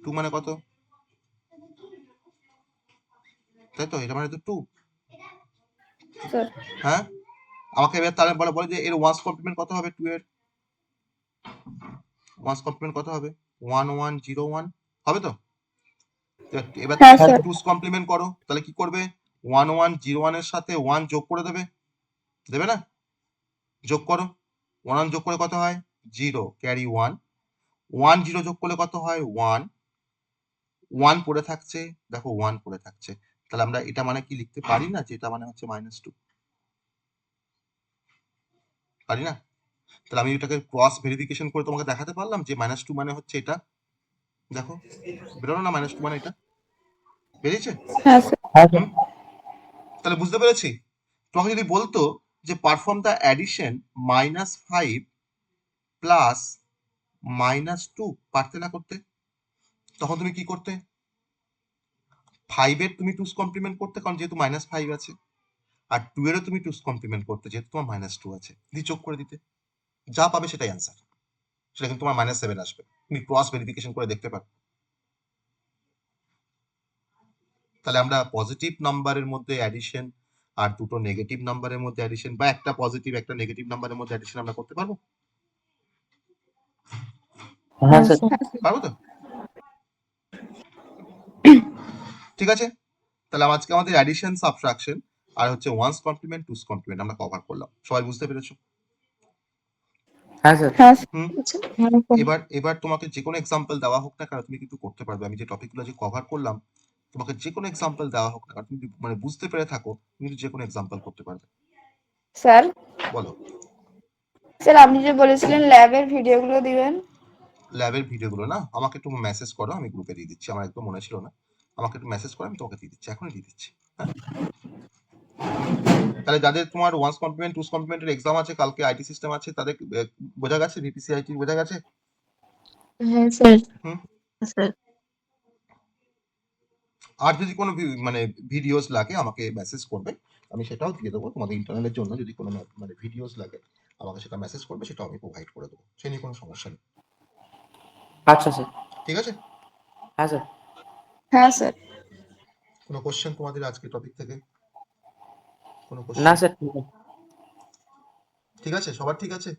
Speaker 4: 2 মানে কত? তাই তো, এটা মানে তো 2।
Speaker 3: স্যার
Speaker 4: হ্যাঁ, আমাকে এবার তাহলে বলো বলো যে এর ওয়ান্স কমপ্লিমেন্ট কত হবে? 2 এর ওয়ান্স কমপ্লিমেন্ট কত হবে? 1101 হবে তো? এবার
Speaker 3: হ্যাঁ
Speaker 2: হ্যাঁ
Speaker 3: স্যার।
Speaker 2: স্যার।
Speaker 4: টুস কমপ্লিমেন্ট করো, তাহলে কি করবে? 1101 এর সাথে 1 যোগ করে দেবে, দেবে না? যোগ করো, 1 যোগ করে কত হয়? 0, ক্যারি 1, 1 0 যোগ করলে কত হয়? 1, 1 পড়ে থাকছে, দেখো 1 পড়ে থাকছে, তাহলে আমরা এটা মানে কি লিখতে পারি না যে এটা মানে হচ্ছে মাইনাস 2? পারি না? তাহলে আমি এটাকে ক্রস ভেরিফিকেশন করে তোমাকে দেখাতে পারলাম যে মাইনাস 2 মানে হচ্ছে এটা, দেখো বেরোলো না মাইনাস 2 মানে এটা? বেরিয়েছে?
Speaker 3: হ্যাঁ স্যার।
Speaker 2: হ্যাঁ স্যার।
Speaker 4: হুম, তাহলে বুঝতে পেরেছি। তোমাকে যদি বলতো যে perform the addition minus 5 plus minus 2, পারতে না করতে? তখন তুমি কি করতে? 5 এর তুমি টুস কমপ্লিমেন্ট করতে, কারণ যেহেতু মাইনাস 5 আছে, আর 2 এরও তুমি টুস কমপ্লিমেন্ট করতে যেহেতু তোমার মাইনাস 2 আছে, দিয়ে যোগ করে দিতে, যা পাবে সেটাই অ্যান্সার, সেটা কিন্তু তোমার মাইনাস 7 আসবে, তুমি ক্রস ভেরিফিকেশন করে দেখতে পারো। তাহলে আমরা পজিটিভ নাম্বারের মধ্যে অ্যাডিশন আর দুটো নেগেটিভ নাম্বারের মধ্যে অ্যাডিশন, বা একটা পজিটিভ একটা নেগেটিভ নাম্বারের মধ্যে অ্যাডিশন আমরা করতে পারবো?
Speaker 2: হ্যাঁ
Speaker 5: হ্যাঁ
Speaker 2: স্যার।
Speaker 5: স্যার।
Speaker 4: পারবো তো? ঠিক আছে, তাহলে আজকে আমাদের অ্যাডিশন, সাবট্রাকশন আর হচ্ছে ওয়ান্স কমপ্লিমেন্ট, টুস কমপ্লিমেন্ট আমরা কভার করলাম। সবাই বুঝতে পেরেছো?
Speaker 2: হ্যাঁ স্যার।
Speaker 3: হ্যাঁ
Speaker 4: হুম
Speaker 5: আচ্ছা
Speaker 4: এবার তোমাকে যে কোনো এক্সাম্পল দেওয়া হোক না কেন তুমি কিন্তু করতে পারবে। আমি যে টপিকগুলো যে কভার করলাম তোমাকে যে কোনো এক্সাম্পল দেওয়া হোক না কেন তুমি যদি মানে বুঝতে পেরে থাকো তুমি কিন্তু যে কোনো এক্সাম্পল করতে পারবে।
Speaker 3: স্যার।
Speaker 4: বলো।
Speaker 3: স্যার আপনি যে বলেছিলেন ল্যাবের ভিডিওগুলো দিবেন।
Speaker 4: ল্যাবের ভিডিওগুলো না আমাকে একটু মেসেজ করো, আমি গ্রুপে দিয়ে দিচ্ছি। আমার একদম মনে ছিল না, আমাকে একটু মেসেজ করো, আমি তোমাকে দিয়ে দিচ্ছি, এখনই দিয়ে দিচ্ছি। হ্যাঁ, তাহলে যাদের তোমার ওয়ান্স কমপ্লিমেন্ট টুস কমপ্লিমেন্টের এক্সাম আছে কালকে, আইটি সিস্টেম আছে, তাদের বোঝা গেছে বিপিসি আইটি বোঝা গেছে?
Speaker 5: হ্যাঁ স্যার
Speaker 4: হুম
Speaker 5: স্যার
Speaker 4: আর যদি কোনো মানে ভিডিওস লাগে আমাকে মেসেজ করবে, আমি সেটাও দিয়ে দেবো তোমাদের ইন্টারনেটের জন্য। যদি কোনো মানে ভিডিওস লাগে আমাকে সেটা মেসেজ করবে, সেটাও আমি প্রোভাইড করে দেবো, সে নিয়ে কোনো সমস্যা নেই।
Speaker 2: আচ্ছা স্যার।
Speaker 4: ঠিক আছে?
Speaker 2: হ্যাঁ স্যার।
Speaker 3: হ্যাঁ স্যার।
Speaker 4: কোনো কোশ্চেন তোমাদের আজকে টপিক থেকে? কোনো
Speaker 2: না
Speaker 4: কোশ্চেন?
Speaker 2: স্যার, ঠিক আছে।
Speaker 4: ঠিক আছে, সবার ঠিক আছে?